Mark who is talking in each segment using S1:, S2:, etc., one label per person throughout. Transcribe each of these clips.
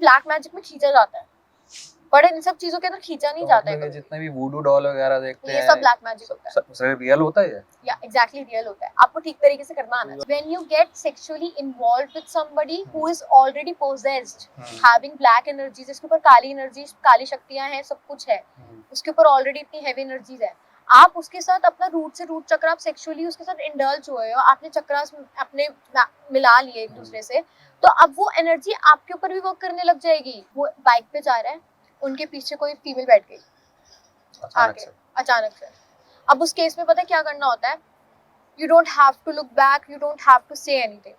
S1: Black magic में खींचा जाता है, बट इन सब चीजों के अंदर खींचा नहीं जाता है।
S2: जितने भी वूडू डॉल वगैरह देखते हैं
S1: ये सब ब्लैक मैजिक होता है।
S2: सब रियल होता है?
S1: या एग्जैक्टली रियल होता है, आपको ठीक तरीके से करना आना चाहिए। When you get sexually involved with somebody who is already possessed, having black energies, जिसके ऊपर काली एनर्जीज, काली शक्तियां हैं, सब कुछ है, उसके ऊपर ऑलरेडी इतनी हैवी एनर्जीज है, आप उसके साथ अपना रूट से रूट चक्र, आप सेक्सुअली उसके साथ इंडल्ज हुए हो, आपने चक्रास अपने मिला लिए एक दूसरे से, तो अब वो एनर्जी आपके ऊपर भी वर्क करने लग जाएगी। वो बाइक पे जा रहा है, उनके पीछे कोई फीमेल बैठ गई अचानक से। अब उस केस में पता है क्या करना होता है? You don't have to look back, you don't have to say anything,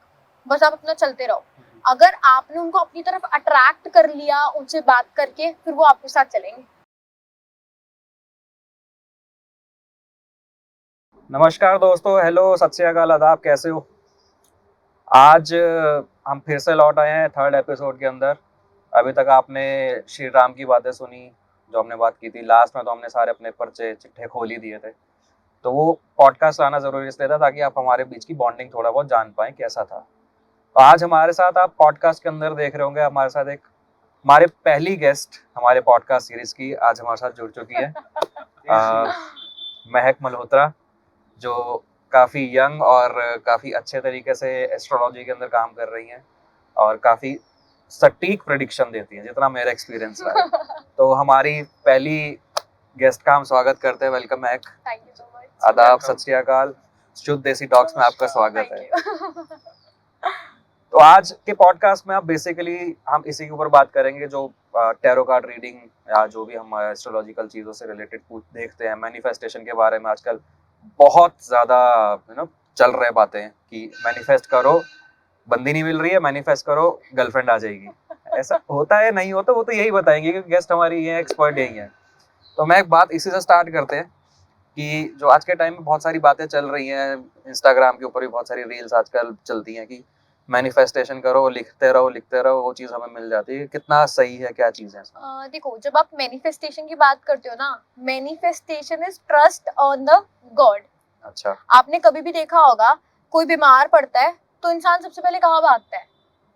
S1: बस आप अपना चलते रहो। अगर आपने उनको अपनी तरफ अट्रैक्ट कर लिया उनसे बात करके, फिर वो आपके साथ चलेंगे।
S2: नमस्कार दोस्तों, हेलो, सत श्री अकाल, आदाब, कैसे हो? आज हम फिर से लौट आए हैं थर्ड एपिसोड के अंदर। अभी तक आपने श्री राम की बातें सुनी, जो हमने बात की थी लास्ट में, तो हमने सारे अपने पर्चे चिट्ठे खोल ही दिए थे। तो वो पॉडकास्ट आना जरूरी इसलिए था ताकि आप हमारे बीच की बॉन्डिंग थोड़ा बहुत जान पाएं कैसा था। तो आज हमारे साथ, आप पॉडकास्ट के अंदर देख रहे होंगे, हमारे साथ एक हमारे पहली गेस्ट हमारे पॉडकास्ट सीरीज की आज हमारे साथ जुड़ चुकी है महक मल्होत्रा, जो काफ़ी यंग और काफ़ी अच्छे तरीके से एस्ट्रोलॉजी के अंदर काम कर रही हैं और काफ़ी सटीक प्रेडिक्शन देती हैं, जितना मेरा एक्सपीरियंस रहा है। तो हमारी पहली गेस्ट का हम स्वागत करते हैं। Welcome Mahak.
S1: Thank you so much.
S2: आदाब, सत श्री अकाल। शुद्ध देसी टॉक्स में आपका स्वागत है। तो आज के पॉडकास्ट में आप बेसिकली हम इसी के ऊपर बात करेंगे, जो टैरो कार्ड रीडिंग या जो भी हम एस्ट्रोलॉजिकल चीज़ों से रिलेटेड देखते हैं, मैनिफेस्टेशन के बारे में आजकल बहुत ज़्यादा चल रहे बातें कि मैनिफेस्ट करो, बंदी नहीं मिल रही है, मैनिफेस्ट करो, गर्लफ्रेंड आ जाएगी। ऐसा होता है नहीं होता, वो तो यही बताएंगे क्योंकि गेस्ट हमारी ये एक्सपर्ट यही है। तो मैं एक बात इसी से स्टार्ट करते हैं कि जो आज के टाइम में बहुत सारी बातें चल रही हैं, इंस्टाग्राम के ऊपर भी बहुत सारी रील्स आजकल चलती हैं कि मैनिफेस्टेशन करो, लिखते रहो, वो चीज़ हमें मिल जाती है। कितना सही है, क्या चीज़ है?
S1: देखो, जब आप मैनिफेस्टेशन की बात करते हो ना, manifestation is trust on the God.
S2: अच्छा,
S1: आपने कभी भी देखा होगा, कोई बीमार पड़ता है तो इंसान सबसे पहले कहाँ भागता है?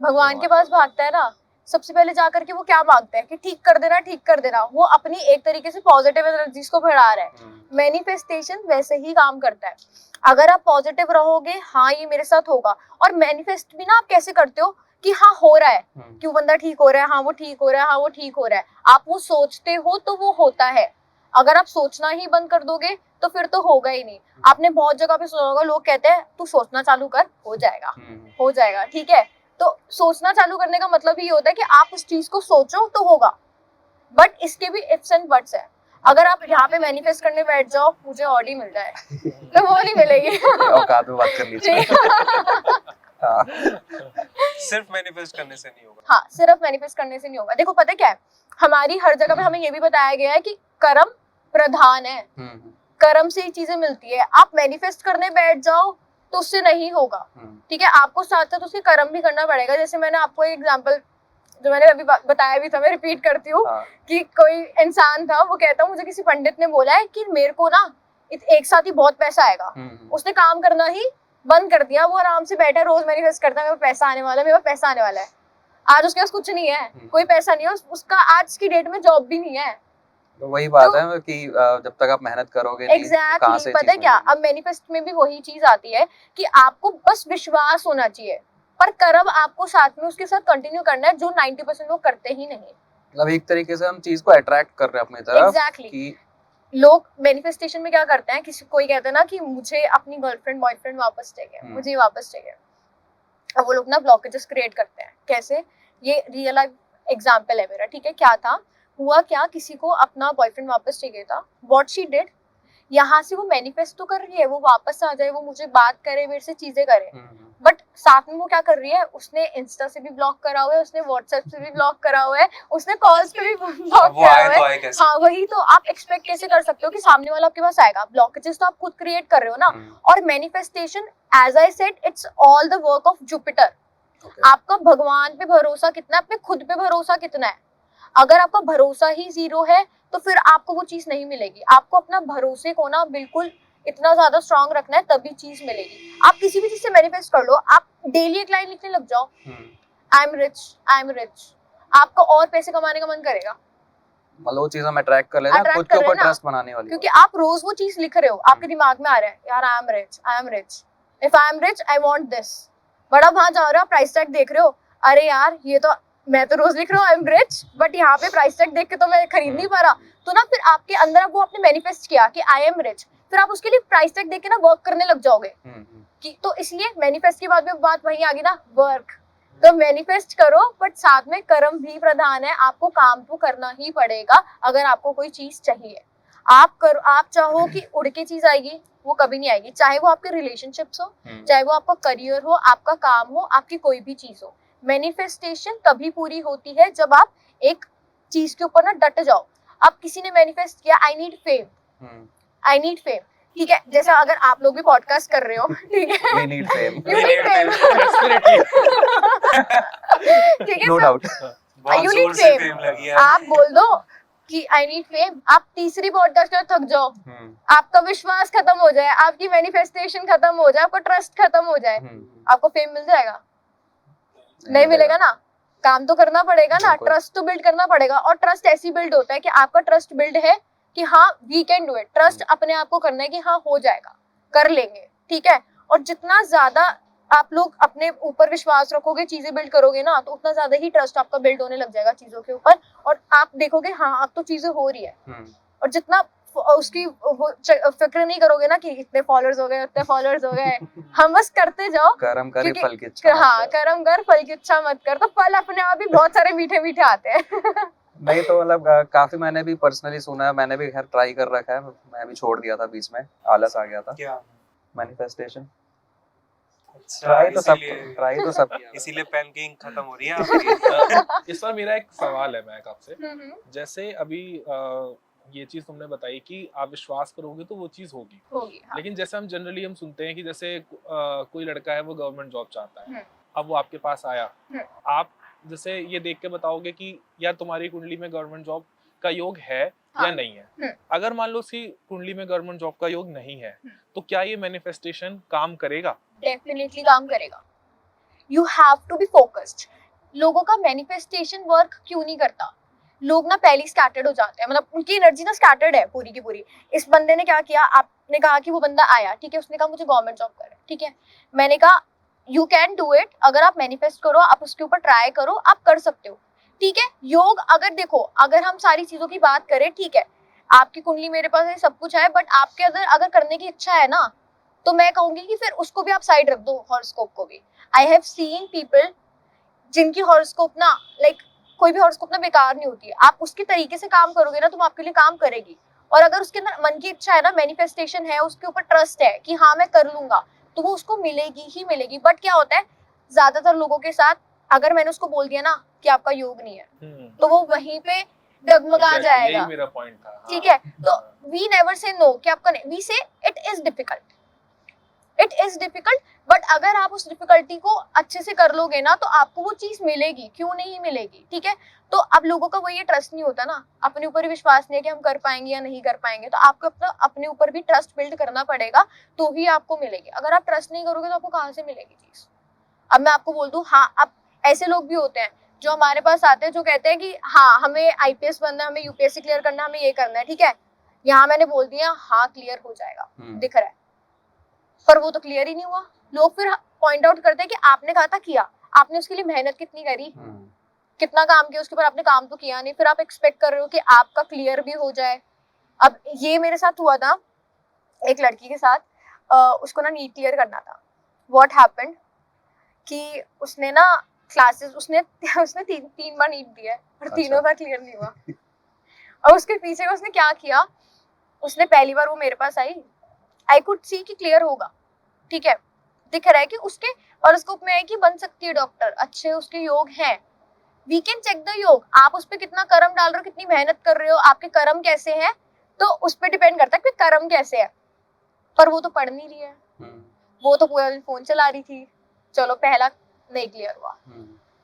S1: भगवान के पास भागता है ना। सबसे पहले जाकर के वो क्या मांगता है कि ठीक कर देना, ठीक कर देना। वो अपनी एक तरीके से पॉजिटिव एनर्जीज को बढ़ा रहा है। मैनिफेस्टेशन वैसे ही काम करता है। अगर आप पॉजिटिव रहोगे, हाँ ये मेरे साथ होगा। और मैनिफेस्ट भी ना आप कैसे करते हो कि हाँ हो रहा है, कि वो बंदा ठीक हो रहा है, हाँ वो ठीक हो रहा है, हाँ वो ठीक हो रहा है। आप वो सोचते हो तो वो होता है। अगर आप सोचना ही बंद कर दोगे तो फिर तो होगा ही नहीं। आपने बहुत जगह पे सुना होगा, लोग कहते हैं तू सोचना चालू कर, हो जाएगा, हो जाएगा, ठीक है। तो सोचना चालू करने का मतलब ये होता है कि आप उस चीज को सोचो तो होगा, बट इसके भी इफ्स एंड बट्स है। अगर आप यहाँ पे मैनिफेस्ट करने बैठ जाओ, मुझे ऑडी मिल जाए, तो वो नहीं मिलेगी।
S2: औकात में बात करनी चाहिए।
S3: सिर्फ मैनिफेस्ट करने से नहीं होगा।
S1: हाँ, सिर्फ मैनिफेस्ट करने से नहीं होगा। देखो पता क्या है, हमारी हर जगह पे हमें ये भी बताया गया है कि कर्म प्रधान है, कर्म से ही चीजें मिलती है। आप मैनिफेस्ट करने बैठ जाओ तो उससे नहीं होगा, ठीक है। आपको साथ साथ उसके कर्म भी करना पड़ेगा। जैसे मैंने आपको एक एग्जांपल जो मैंने अभी बताया भी था, मैं रिपीट करती हूँ। कि कोई इंसान था, वो कहता मुझे किसी पंडित ने बोला है कि मेरे को ना एक साथ ही बहुत पैसा आएगा। उसने काम करना ही बंद कर दिया, वो आराम से बैठा, रोज मैनिफेस्ट करता है मेरे पास पैसा आने वाला है, मेरे पास पैसा आने वाला है। आज उसके पास कुछ नहीं है, कोई पैसा नहीं है, उसका आज की डेट में जॉब भी नहीं है।
S2: तो वही बात है कि जब तक आप मेहनत करोगे नहीं,
S1: exactly,
S2: कहाँ से
S1: पता है क्या, अब मैनिफेस्ट में भी वही चीज आती है कि आपको बस विश्वास होना चाहिए, पर कर्म आपको साथ में उसके साथ कंटिन्यू करना है, जो 90% लोग करते ही नहीं।
S2: मतलब एक तरीके से हम चीज को अट्रैक्ट कर रहे हैं अपनी तरफ।
S1: Exactly. कि लोग मैनिफेस्टेशन में क्या करते हैं, किसी कोई कहता है ना कि मुझे अपनी गर्लफ्रेंड बॉयफ्रेंड वापस चाहिए, मुझे वापस चाहिए। अब वो लोग ना ब्लॉकेजेस क्रिएट करते हैं। कैसे? ये रियल लाइफ एग्जांपल है मेरा, ठीक है। क्या था, हुआ क्या, किसी को अपना बॉयफ्रेंड वापस चाहिए था। व्हाट शी डिड, यहाँ से वो मैनिफेस्ट तो कर रही है, वो वापस आ जाए, वो मुझे बात करे, मेरे से चीजें करे, बट साथ में वो क्या कर रही है, उसने इंस्टा से भी ब्लॉक करा हुआ है, उसने व्हाट्सएप से भी ब्लॉक करा हुआ है, उसने कॉल्स पे भी ब्लॉक करा हुआ है। हाँ वही तो, आप एक्सपेक्ट कैसे कर सकते हो कि सामने वाला आपके पास आएगा? ब्लॉकेजेस तो आप खुद क्रिएट कर रहे हो ना। और manifestation, as I said, it's all the work of Jupiter. आपका भगवान पे भरोसा कितना है, अपने खुद पे भरोसा कितना है। अगर आपका भरोसा ही जीरो है तो फिर आपको वो चीज नहीं मिलेगी। आपको अपना भरोसे को ना बिल्कुल इतना ज्यादा स्ट्रांग रखना है, तभी चीज मिलेगी। आप किसी भी चीज से मैनिफेस्ट कर लो, आप डेली एक लाइन लिखने लग जाओ, I am rich, I am rich. आपका और पैसे कमाने का मन करेगा,
S2: मतलब वो चीज हम अट्रैक्ट कर लेते हैं
S1: Attract
S2: खुद के
S1: कर रहे
S2: ऊपर
S1: हैं ना।
S2: ट्रस्ट बनाने वाली
S1: क्योंकि आप रोज वो चीज लिख रहे हो, आपके दिमाग में आ रहा है यार I am rich, if I am rich I want this, बड़ा वहां जा रहे हो, प्राइस टैग देख रहे हो, अरे यार ये तो मैं तो रोज लिख रहा हूँ आई एम रिच, बट यहाँ पे प्राइस टैग देख के तो मैं खरीद नहीं पा रहा। तो ना फिर आपके अंदर वो आपने मैनिफेस्ट किया कि आई एम रिच, फिर आप उसके लिए प्राइस टैग देख के ना वर्क करने लग जाओगे कि, तो इसलिए मैनिफेस्ट के बाद में बात वही आ गई ना, वर्क। तो मैनिफेस्ट करो बट साथ में कर्म भी प्रधान है, आपको काम तो करना ही पड़ेगा अगर आपको कोई चीज चाहिए। आप चाहो कि उड़ के चीज आएगी, वो कभी नहीं आएगी, चाहे वो आपके रिलेशनशिप्स हो, चाहे वो आपका करियर हो, आपका काम हो, आपकी कोई भी चीज हो। मैनिफेस्टेशन तभी पूरी होती है जब आप एक चीज के ऊपर ना डट जाओ। अब किसी ने मैनिफेस्ट किया आई नीड फेम, ठीक है, जैसा अगर आप लोग भी पॉडकास्ट कर रहे हो, ठीक है,
S2: We need fame.
S1: You need fame. ठीक है,
S2: No
S1: so
S2: doubt.
S3: बहुत
S1: You
S3: जोर
S1: need
S3: से
S1: fame.
S3: फेम लगी है।
S1: आप बोल दो कि आई नीड फेम, आप तीसरी पॉडकास्ट में थक जाओ, आपका विश्वास खत्म हो जाए, आपकी मैनिफेस्टेशन खत्म हो जाए, आपका ट्रस्ट खत्म हो जाए, आपको फेम मिल जाएगा? नहीं मिलेगा ना, काम तो करना पड़ेगा ना,
S2: बिल्कुल।
S1: ट्रस्ट तो बिल्ड करना पड़ेगा। और ट्रस्ट ऐसी बिल्ड होता है कि आपका ट्रस्ट बिल्ड है कि हाँ we can do it, trust अपने आप को करना है कि हाँ हो जाएगा, कर लेंगे, ठीक है। और जितना ज्यादा आप लोग अपने ऊपर विश्वास रखोगे, चीजें बिल्ड करोगे ना, तो उतना ज्यादा ही ट्रस्ट आपका बिल्ड होने लग जाएगा चीजों के ऊपर, और आप देखोगे हाँ अब तो चीजें हो रही है। और जितना उसकी फिक्र नहीं करोगे ना कि इतने फॉलोअर्स हो गए, उतने फॉलोअर्स हो गए, हम बस करते जाओ,
S2: कर्म करे
S1: क्योंकि
S2: फल की इच्छा
S1: हाँ
S2: मत कर।
S1: कर्म कर फल की इच्छा मत कर, तो फल अपने आप ही बहुत सारे मीठे मीठे आते हैं।
S2: नहीं तो मतलब काफी मैंने भी पर्सनली सुना है, मैंने भी खैर ट्राई कर रखा है, मैं भी छोड़ दिया था बीच में, आलस आ गया था।
S3: क्या
S2: मैनिफेस्टेशन
S3: अच्छा,
S2: ट्राई तो सब किया।
S3: इसीलिए पेन की इंक खत्म हो रही है आपकी।
S4: इस पर मेरा एक सवाल है महक आपसे,
S1: हम्म,
S4: जैसे अभी ये चीज तुमने बताई कि आप विश्वास करोगे तो वो चीज होगी,
S1: होगी, हाँ।
S4: लेकिन जैसे हम जनरली हम सुनते हैं कि जैसे कोई लड़का है वो गवर्नमेंट जॉब चाहता है,
S1: हम्म।
S4: अब वो आपके पास आया,
S1: हम्म।
S4: आप जैसे ये देख के बताओगे कि यार तुम्हारी कुंडली में गवर्नमेंट जॉब का योग है
S1: हाँ।
S4: या नहीं है।
S1: हम्म।
S4: अगर मान लो उसकी कुंडली में गवर्नमेंट जॉब का योग नहीं है, तो क्या ये मैनिफेस्टेशन काम करेगा?
S1: डेफिनेटली काम करेगा। You have to be focused. लोगों का मैनिफेस्टेशन वर्क क्यों नहीं करता? लोग ना पहले स्कैटर्ड हो जाते हैं, मतलब उनकी एनर्जी ना स्कैटर्ड है पूरी की पूरी। इस बंदे ने क्या किया, आपने कहा कि वो बंदा आया, ठीक है, उसने कहा मुझे गवर्नमेंट जॉब करना है, ठीक है, मैंने कहा यू कैन डू इट, अगर आप मैनिफेस्ट करो, आप उसके ऊपर ट्राई करो, आप कर सकते हो, ठीक है। योग अगर देखो, अगर हम सारी चीजों की बात करें, ठीक है, आपकी कुंडली मेरे पास है, सब कुछ है, बट आपके अंदर अगर करने की इच्छा है ना, तो मैं कहूंगी कि फिर उसको भी आप साइड रख दो, हॉरोस्कोप को भी। आई हैव सीन पीपल जिनकी हॉरोस्कोप ना लाइक कोई भी हॉरोस्कोप ना बेकार नहीं होती है, आप उसके तरीके से काम करोगे ना, तो वो आपके लिए काम करेगी। और अगर उसके अंदर मन की इच्छा है ना, मैनिफेस्टेशन है, उसके ऊपर ट्रस्ट है कि हाँ मैं कर लूंगा, तो वो उसको मिलेगी ही मिलेगी। बट क्या होता है ज्यादातर लोगों के साथ, अगर मैंने उसको बोल दिया ना कि आपका योग नहीं है, तो वो वहीं पे डगमगा
S4: Exactly,
S1: जाएगा,
S4: यही मेरा पॉइंट था। हाँ।
S1: ठीक है। तो वी नेवर से नो कि आपका नहीं, वी से इट इज डिफिकल्ट, बट अगर आप उस डिफिकल्टी को अच्छे से कर लोगे ना, तो आपको वो चीज मिलेगी, क्यों नहीं मिलेगी, ठीक है। तो अब लोगों का वही ट्रस्ट नहीं होता ना, अपने ऊपर विश्वास नहीं है कि हम कर पाएंगे या नहीं कर पाएंगे, तो आपको अपने ऊपर भी ट्रस्ट बिल्ड करना पड़ेगा, तो ही आपको मिलेगी। अगर आप ट्रस्ट नहीं करोगे तो आपको कहाँ से मिलेगी चीज? अब मैं आपको बोल दूं, हाँ, अब ऐसे लोग भी होते हैं जो हमारे पास आते हैं, जो कहते हैं कि हाँ हमें आईपीएस बनना है, हमें यूपीएससी क्लियर करना है, हमें ये करना है, ठीक है, यहाँ मैंने बोल दिया हाँ क्लियर हो जाएगा, दिख रहा है, पर वो तो क्लियर ही नहीं हुआ। लोग फिर पॉइंट आउट करते हैं कि आपने कहा था किया, आपने उसके लिए मेहनत कितनी करी, कितना काम किया उसके ऊपर, आपने काम तो किया नहीं, फिर आप एक्सपेक्ट कर रहे हो कि आपका क्लियर भी हो जाए। अब ये मेरे साथ हुआ था एक लड़की के साथ, उसको ना नीट क्लियर करना था। व्हाट हैपेंड कि उसने ना क्लासेस उसने तीन बार नीट दिया है, और तीनों बार क्लियर नहीं हुआ। और उसके पीछे उसने क्या किया, उसने पहली बार वो मेरे पास आई कुड सी कि क्लियर होगा, ठीक है, दिख रहा है कि उसके हॉरोस्कोप में है कि बन सकती है डॉक्टर, अच्छे उसके योग हैं। वी कैन चेक द योग, आप उस पर कितना कर्म डाल रहे हो, कितनी मेहनत कर रहे हो, आपके कर्म कैसे हैं, तो उस पर डिपेंड करता है कि कर्म कैसे है। पर वो तो पढ़ नहीं रही है, वो तो पूरा दिन फोन चला रही थी, चलो पहला नहीं क्लियर हुआ।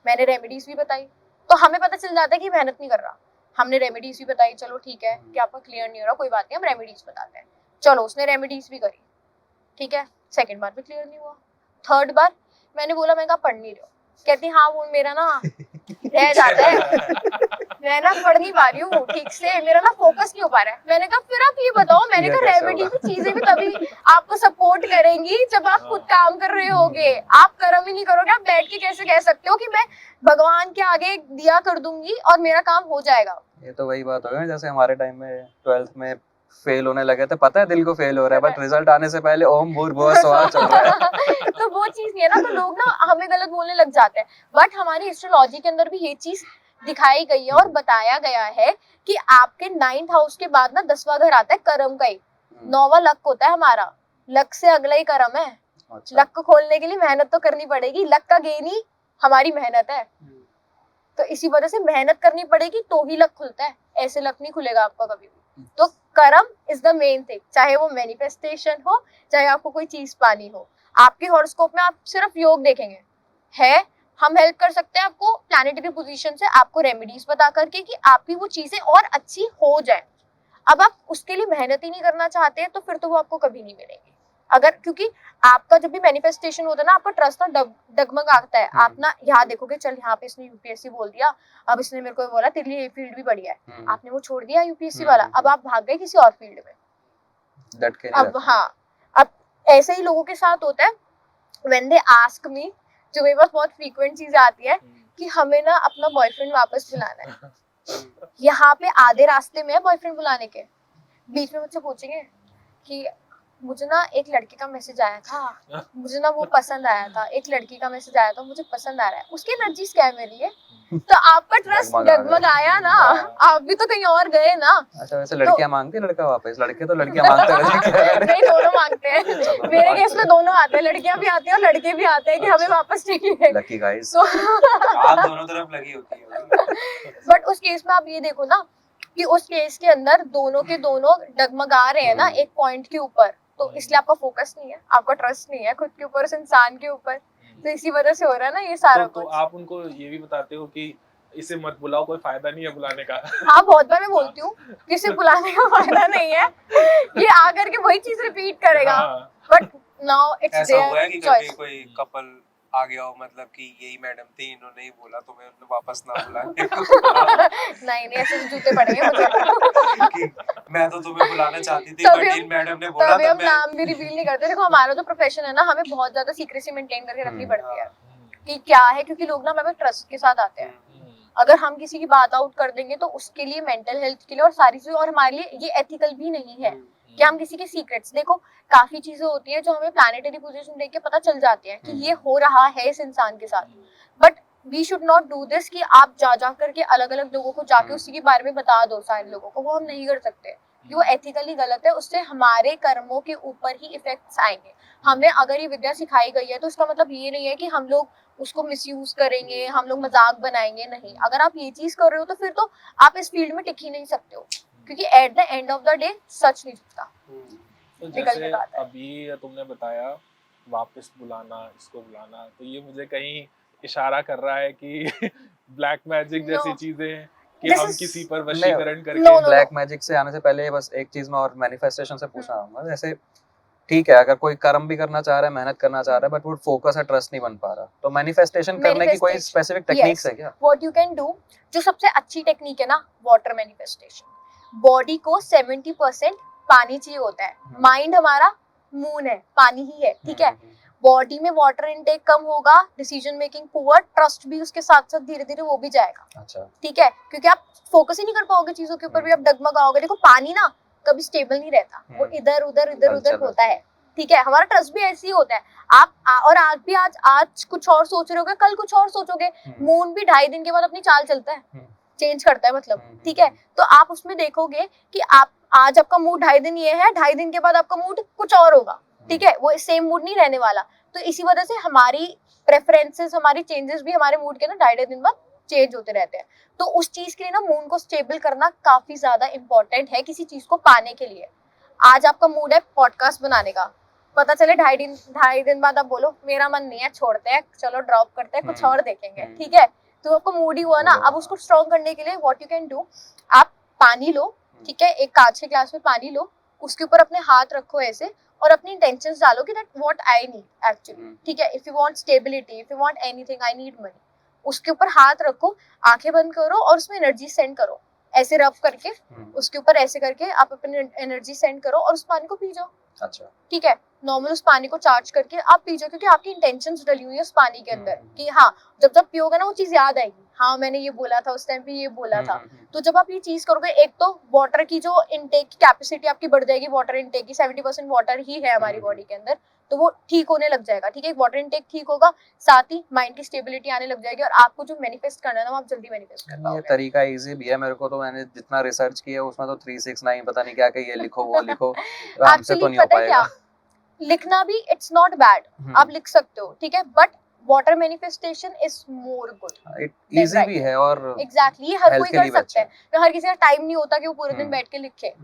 S1: मैंने रेमेडीज भी बताई, तो हमें पता चल जाता है कि मेहनत नहीं कर रहा। हमने रेमेडीज भी बताई, चलो ठीक है कि आपका क्लियर नहीं हो रहा, कोई बात नहीं, हम रेमेडीज बताते हैं। चलो उसने रेमेडीज भी करी, ठीक है, सेकंड बार भी क्लियर नहीं हुआ। थर्ड बार मैंने बोला, मैं कहा पढ़ नहीं रही हो, कहती हाँ वो मेरा ना रह जाता है। मैं ना पढ़ नहीं पा रही हूँ ठीक से, मेरा ना फोकस नहीं हो पा रहा है। मैंने कहा फिर आप ये बताओ, मैंने
S2: ये
S1: कहा
S2: कैसे
S1: रेमेडी
S2: होगा?
S1: की चीजें भी तभी आपको सपोर्ट करेंगी जब आप खुद काम कर रहे होगे। आप कर्म ही नहीं करोगे, आप बैठ के कैसे कह सकते हो कि मैं भगवान के आगे दिया कर दूंगी और मेरा काम हो जाएगा।
S2: ये तो वही बात हो गई जैसे हमारे टाइम में 12th में फेल होने लगे थे, पता है दिल को फेल हो रहा है, बट रिजल्ट आने से पहले ओम भूर्भुवः स्वः चल रहा है।
S1: तो वो चीज नहीं है ना, तो लोग ना हमें गलत बोलने लग जाते हैं। बट हमारी एस्ट्रोलॉजी के अंदर भी ये चीज दिखाई गई है और बताया गया है कि आपके 9th हाउस के बाद ना 10वां घर आता है कर्म का ही, 9वां लक होता है हमारा, लक से अगला ही कर्म है।
S2: अच्छा।
S1: लक को खोलने के लिए मेहनत तो करनी पड़ेगी, लक का गेन ही हमारी मेहनत है। तो इसी वजह से मेहनत करनी पड़ेगी तो ही लक खुलता है, ऐसे लक नहीं खुलेगा आपका कभी भी। तो कर्म इज द मेन थिंग, चाहे वो मैनिफेस्टेशन हो, चाहे आपको कोई चीज पानी हो। आपके हॉरोस्कोप में आप सिर्फ योग देखेंगे है, हम हेल्प कर सकते हैं आपको प्लैनेटरी पोजीशन से, आपको रेमेडीज बता करके कि आपकी वो चीजें और अच्छी हो जाए। अब आप उसके लिए मेहनत ही नहीं करना चाहते हैं तो फिर तो वो आपको कभी नहीं मिलेंगी। अगर क्योंकि आपका जब भी मैनिफेस्टेशन होता है ना, आपका ट्रस्ट ना डगमगाता है। आप ना यहाँ देखोगे, चल यहाँ पे इसने यूपीएससी बोल दिया, अब इसने मेरे को बोला तेरे लिए ये फील्ड भी बढ़िया है, आपने वो छोड़ दिया यूपीएससी वाला, अब आप भाग गए किसी और फील्ड में।
S2: डट के नहीं
S1: अब हाँ, अब ऐसे ही लोगों के साथ होता है। व्हेन दे आस्क मी, जो मेरे पास बहुत फ्रीक्वेंट चीजें आती है कि हमें ना अपना बॉयफ्रेंड वापस बुलाना है। यहाँ पे आधे रास्ते में है बॉयफ्रेंड बुलाने के, बीच में मुझसे पूछेंगे कि मुझे ना एक लड़के का मैसेज आया था, मुझे ना वो पसंद आया था, एक लड़की का मैसेज आया था, मुझे पसंद आ रहा है, उसकी एनर्जी क्या है मेरे लिए? तो आपका ट्रस्ट डगमगाया ना, आप भी तो कहीं और गए ना।
S2: अच्छा, वैसे लड़कियां मांगती है लड़का वापस? लड़के तो लड़कियां मांगते हैं।
S1: नहीं, दोनों मांगते हैं। मेरे केस में दोनों आते हैं, लड़कियां भी आती हैं और लड़के भी आते हैं कि हमें वापस चाहिए।
S2: Lucky guys.
S3: आप दोनों तरफ लगी होती है।
S1: बट उस केस में आप ये देखो ना कि उस केस के अंदर दोनों के दोनों डगमगा रहे हैं ना एक पॉइंट के ऊपर, तो इसलिए आपका फोकस नहीं है, आपका ट्रस्ट नहीं है खुद के ऊपर, उस इंसान के ऊपर। तो इसी वजह से हो रहा है ना ये सारा
S4: तो
S1: कुछ।
S4: आप उनको ये भी बताते हो कि इसे मत बुलाओ, कोई फायदा नहीं है बुलाने का?
S1: हाँ, बहुत बार मैं बोलती हूँ कि इसे बुलाने का फायदा नहीं है, ये आकर के वही चीज रिपीट करेगा। बट नाउ इट्स
S3: ऐसा हुआ है कि
S1: देयर
S3: कभी
S1: चॉइस।
S3: कोई कपल आ गया हो, मतलब कि यही मैडम थी, इन्होंने ही बोला तुम्हें, उन्होंने वापस ना बुलाया?
S1: नहीं ऐसे तो जूते पड़ेंगे मुझे।
S3: कि मैं तो तुम्हें बुलाना चाहती थी
S1: तभी
S3: बट
S1: हम-
S3: इन मैडम ने बोला
S1: तभी
S3: तो
S1: हम
S3: मैं
S1: नाम भी रिवील नहीं करते। देखो हमारा जो प्रोफेशन है ना, हमें बहुत ज्यादा सीक्रेसी मेंटेन करके रखनी पड़ती है कि क्या है, क्योंकि लोग ना हमें ट्रस्ट के साथ आते हैं। अगर हम किसी की बात आउट कर देंगे तो उसके लिए मेंटल हेल्थ के लिए और सारी चीजें, और हमारे लिए ये एथिकल भी नहीं है कि हम किसी के सीक्रेट्स, देखो काफी चीजें होती है जो हमें प्लैनेटरी पोजीशन देख के पता चल जाती है कि ये हो रहा है इस इंसान के साथ। But we should not do this कि आप जा करके अलग अलग लोगों को जाके उसी के बारे में बता दो सारे लोगों को, वो हम नहीं कर सकते, वो एथिकली गलत है। उससे हमारे कर्मों के ऊपर ही इफेक्ट्स आएंगे। हमें अगर ये विद्या सिखाई गई है तो उसका मतलब ये नहीं है कि हम लोग उसको मिसयूज करेंगे, हम लोग मजाक बनाएंगे, नहीं। अगर आप ये चीज कर रहे हो तो फिर तो आप इस फील्ड में टिक ही नहीं सकते हो, क्योंकि at the end of the day सच नहीं झुकता।
S4: तो
S1: निकल
S4: जैसे
S1: के बात है।
S4: अभी तुमने बताया वापस बुलाना, इसको बुलाना, तो ये मुझे कहीं इशारा कर रहा है कि ब्लैक मैजिक जैसी
S1: No.
S4: चीजें कि
S1: This
S4: हम
S1: is-
S4: किसी पर वशीकरण
S1: No,
S4: करके
S1: no.
S2: ब्लैक मैजिक से आने से पहले बस एक चीज मैं और मैनिफेस्टेशन से पूछना चाहूंगा। जैसे ठीक है, अगर कोई कर्म भी करना चाह रहा है, मेहनत करना चाह रहा है, बट वो फोकस है, ट्रस्ट नहीं बन पा रहा, तो मैनिफेस्टेशन करने की कोई
S1: Manifestation,
S2: स्पेसिफिक टेक्निक्स है
S1: yes.
S2: क्या?
S1: What you can do, जो सबसे अच्छी टेक्निक है ना, वाटर मैनिफेस्टेशन। बॉडी को 70% पानी चाहिए होता है, माइंड हमारा मून है, पानी ही है, ठीक है। बॉडी में वाटर इनटेक कम होगा, डिसीजन मेकिंग पुअर, ट्रस्ट भी उसके साथ साथ धीरे धीरे वो भी जाएगा।
S2: अच्छा।
S1: ठीक है, क्योंकि आप फोकस ही नहीं कर पाओगे चीजों के ऊपर, भी आप डगमगाओगे। देखो पानी ना कभी स्टेबल नहीं रहता, वो इधर उधर इधर उधर होता है, ठीक है। हमारा ट्रस्ट भी ऐसे ही होता है। और आज भी आज कुछ और सोच रहे होगे, कल कुछ और सोचोगे। मून भी 2.5 दिन के बाद अपनी चाल चलता है, चेंज करता है, मतलब, ठीक है। तो आप उसमें देखोगे कि आप आज आपका मूड 2.5 दिन ये है, 2.5 दिन के बाद आपका मूड कुछ और होगा, ठीक है। वो सेम मूड नहीं रहने वाला। तो इसी वजह से हमारी प्रेफरेंसेस, हमारी चेंजेस भी हमारे मूड के ना 2.5 दिन बाद चेंज होते रहते हैं। तो उस चीज के लिए ना मून को स्टेबल करना काफी ज्यादा इंपॉर्टेंट है किसी चीज को पाने के लिए। आज आपका मूड है पॉडकास्ट बनाने का, पता चले 2.5 दिन बाद आप बोलो मेरा मन नहीं है, छोड़ते हैं, चलो ड्रॉप करते हैं, कुछ और देखेंगे, ठीक है। तो आपको मूड ही हुआ ना। अब उसको स्ट्रॉन्ग करने के लिए व्हाट यू कैन डू, आप पानी लो, ठीक है, एक कांच के ग्लास में पानी लो, उसके ऊपर अपने हाथ रखो ऐसे और अपनी इंटेंशंस डालो कि that what I need actually, ठीक है। If you want stability, if you want anything, I need money, उसके ऊपर हाथ रखो, आंखें बंद करो और उसमें एनर्जी सेंड करो, ऐसे रब करके उसके ऊपर ऐसे करके आप अपनी एनर्जी सेंड करो और उस पानी को पी जाओ।
S2: अच्छा,
S1: ठीक है, नॉर्मल उस पानी को चार्ज करके आप पी जाओ, क्योंकि आपकी इंटेंशंस डली हुई है उस पानी के अंदर कि हाँ जब जब पियोगे ना वो चीज याद आएगी, हाँ मैंने ये बोला था उस टाइम पे, ये बोला था। तो जब आप ये चीज करोगे, एक तो वाटर की जो इनटेक की कैपेसिटी आपकी बढ़ जाएगी, वाटर इनटेक की 70% वाटर ही है हमारी बॉडी के अंदर, तो वो ठीक होने लग जाएगा। ठीक है, वाटर इनटेक ठीक होगा, साथ ही माइंड की स्टेबिलिटी आने लग जाएगी और आपको जो मैनिफेस्ट करना है ना वो आप जल्दी मैनिफेस्ट कर
S2: ये
S1: पाओगे।
S2: तरीका इजी भी है, मेरे को तो मैंने जितना रिसर्च किया उसमें तो 369 पता नहीं क्या कि ये लिखो वो लिखो, हमसे तो
S1: एक्चुअली
S2: नहीं हो
S1: पता है क्या,
S2: पाएगा।
S1: लिखना भी इट्स नॉट बैड, आप लिख सकते हो, ठीक है, but water manifestation is more good.
S2: Easy भी है और
S1: एग्जैक्टली, ये हर
S2: हेल्थ
S1: कोई
S2: के
S1: कर
S2: लिए भी
S1: सकता है, तो हर किसी का टाइम नहीं होता कि वो पूरे दिन
S2: हम्म।
S1: बैठ के लिखे।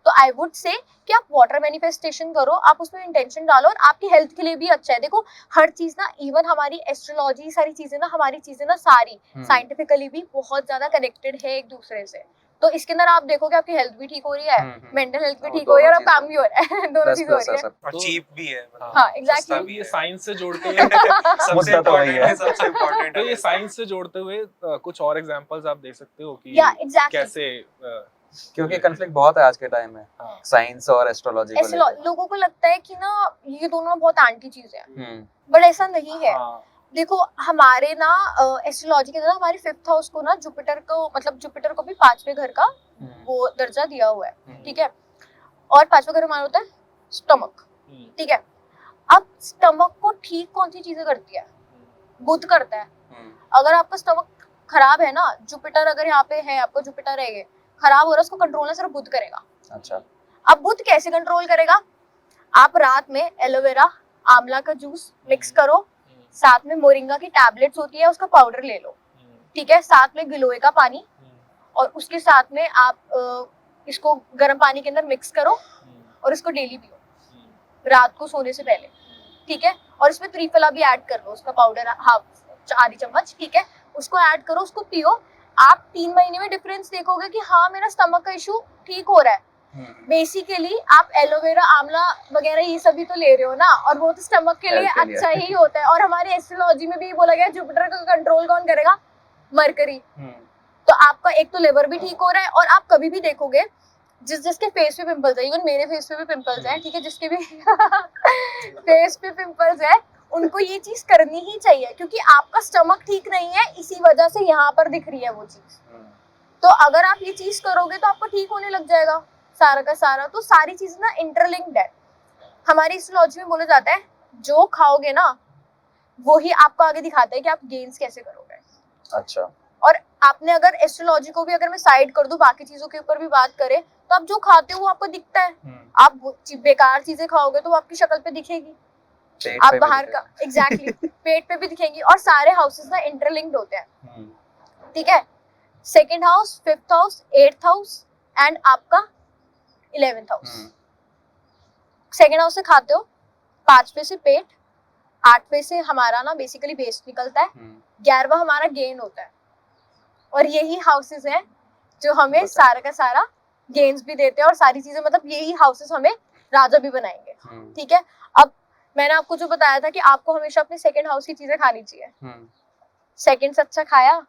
S1: तो आई वुड से कि आप वाटर मैनिफेस्टेशन करो, आप उसमें इंटेंशन डालो और आपकी हेल्थ के लिए भी अच्छा है। देखो हर चीज ना, इवन हमारी एस्ट्रोलॉजी, सारी चीजें ना, हमारी चीजें ना सारी साइंटिफिकली भी बहुत ज्यादा कनेक्टेड है एक दूसरे से। तो इसके अंदर आप देखोगे आपकी हेल्थ भी ठीक हो रही है, मेंटल हेल्थ भी
S2: वो
S1: ठीक हो रही है और
S2: दोनों
S1: काम भी हो रहा है दोनों
S2: प्लस
S1: चीज हो
S2: प्लस
S1: रही
S2: है
S1: है।
S2: सब।
S3: और चीप भी है,
S1: हाँ एग्जैक्टली,
S4: अभी ये साइंस से जोड़ते हुए
S3: सबसे
S2: मुद्दा तो वही
S3: इम्पोर्टेंट
S2: है।
S3: है, सबसे इम्पोर्टेंट
S4: तो
S3: है।
S4: ये साइंस से जोड़ते हुए कुछ और एग्जांपल्स आप दे सकते हो कि
S1: या एग्जैक्टली,
S4: कैसे
S2: क्योंकि कन्फ्लिक्ट बहुत है आज के टाइम में
S4: हाँ
S2: साइंस और एस्ट्रोलॉजी को लेकर।
S1: लोगों को लगता है कि ना ये दोनों ना बहुत एंटी चीजें हैं,
S2: हम्म,
S1: बट ऐसा नहीं है।
S4: हाँ
S1: देखो हमारे ना एस्ट्रोलॉजी के अंदर हमारे 5th हाउस को ना जुपिटर को, मतलब जुपिटर को भी 5वें घर का वो दर्जा दिया हुआ है। ठीक है, और 5वां घर हमारा होता है स्टमक। ठीक है, अब स्टमक को ठीक कौन सी चीजें करती है? बुध करता है। अगर आपका स्टमक खराब है ना, जुपिटर अगर यहाँ पे है, आपका जुपिटर है ये खराब हो रहा है, उसको कंट्रोल ना सिर्फ बुध करेगा।
S2: अच्छा,
S1: अब बुध कैसे कंट्रोल करेगा? आप रात में एलोवेरा, आंवला का जूस मिक्स करो, साथ में मोरिंगा की टैबलेट्स होती है उसका पाउडर ले लो। ठीक है, साथ में गिलोय का पानी, और उसके साथ में आप इसको गर्म पानी के अंदर मिक्स करो और इसको डेली पियो रात को सोने से पहले। ठीक है, और इसमें त्रिफला भी ऐड कर लो, उसका पाउडर आधी चम्मच। ठीक है, उसको ऐड करो, उसको पियो। आप 3 महीने में डिफरेंस देखोगे कि हाँ मेरा स्टमक का इशू ठीक हो रहा है। बेसिकली आप एलोवेरा, आंवला वगैरह ये सभी तो ले रहे हो ना, और वो तो स्टमक के लिए
S2: Health के लिए।
S1: अच्छा ही होता है। और हमारे एस्ट्रोलॉजी में भी बोला गया जुपिटर का कंट्रोल कौन करेगा? मरकरी। तो आपका एक तो लिवर भी ठीक हो रहा है, और आप कभी भी देखोगे जिसके फेस पे पिंपल्स है, इवन मेरे फेस पे भी पिंपल्स है, ठीक है, जिसके भी फेस पे पिंपल्स है, उनको ये चीज करनी ही चाहिए, क्योंकि आपका स्टमक ठीक नहीं है, इसी वजह से यहाँ पर दिख रही है वो चीज। तो अगर आप ये चीज करोगे तो आपको ठीक होने लग जाएगा सारा का सारा। तो सारी चीज ना इंटरलिंक्ड है। हमारी एस्ट्रोलॉजी में बोला जाता है जो खाओगे ना वो ही आपको आगे दिखाता है कि आप गेन्स कैसे करोगे।
S2: अच्छा,
S1: और आपने अगर एस्ट्रोलॉजी को भी अगर मैं साइड कर दूं, बाकी चीजों के ऊपर भी बात करें, तो आप जो खाते हो वो आपको दिखता है। आप बेकार चीजें खाओगे तो वो आपकी शक्ल पे दिखेगी,
S2: पेट
S1: आप
S2: पे भी
S1: बाहर का एग्जैक्टली पेट पे भी दिखेंगी। और सारे हाउसेस ना इंटरलिंक्ड होते हैं। ठीक है, 2nd house, 5th house, 8th house and आपका 11th हाउस। 2nd हाउस से खाते हो, 5वें से पेट, 8वें से हमारा ना बेसिकली वेस्ट निकलता है, 11वां हमारा गेन होता है। और यही हाउसेस हैं जो हमें सारा का सारा गेन्स भी देते हैं, और सारी चीजें, मतलब यही हाउसेस हमें राजा भी बनाएंगे। ठीक है, अब मैंने आपको जो बताया था कि आपको हमेशा अपने 2nd हाउस की चीजें खानी चाहिए। 2nd से अच्छा खाया,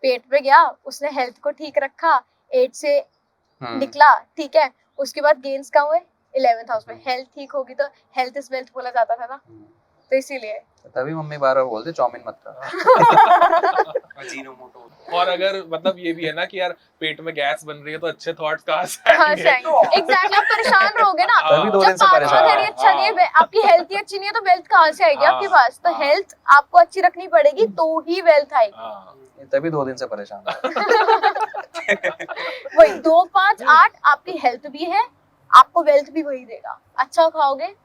S1: पेट पे गया, उसने हेल्थ को ठीक रखा, 8 से निकला। ठीक है, उसके बाद गेन्स कहाँ हुए? 11th हाउस में। हेल्थ ठीक होगी तो हेल्थ इज वेल्थ बोला जाता था ना, तो इसीलिए
S2: तभी मम्मी बार बार बोलते चाउमीन मत खा।
S3: अजीनोमोटो।
S4: और अगर मतलब ये भी है ना कि यार पेट में गैस बन रही है तो अच्छे थॉट्स कहाँ से आएंगे?
S1: एग्जैक्टली, आप परेशान रहोगे ना।
S2: तभी 2
S1: जब
S2: दिन से
S1: 5वां
S2: परेशान
S1: घर ही अच्छा नहीं है, आपकी हेल्थ ही अच्छी नहीं है, तो वेल्थ कहाँ से आएगी आपके पास? तो हेल्थ आपको अच्छी रखनी पड़ेगी तो ही वेल्थ आएगी।
S2: तभी 2 दिन से परेशान हूँ।
S1: वही 2, 5, 8 आपकी हेल्थ भी है, आपको वेल्थ भी वही देगा। अच्छा खाओगे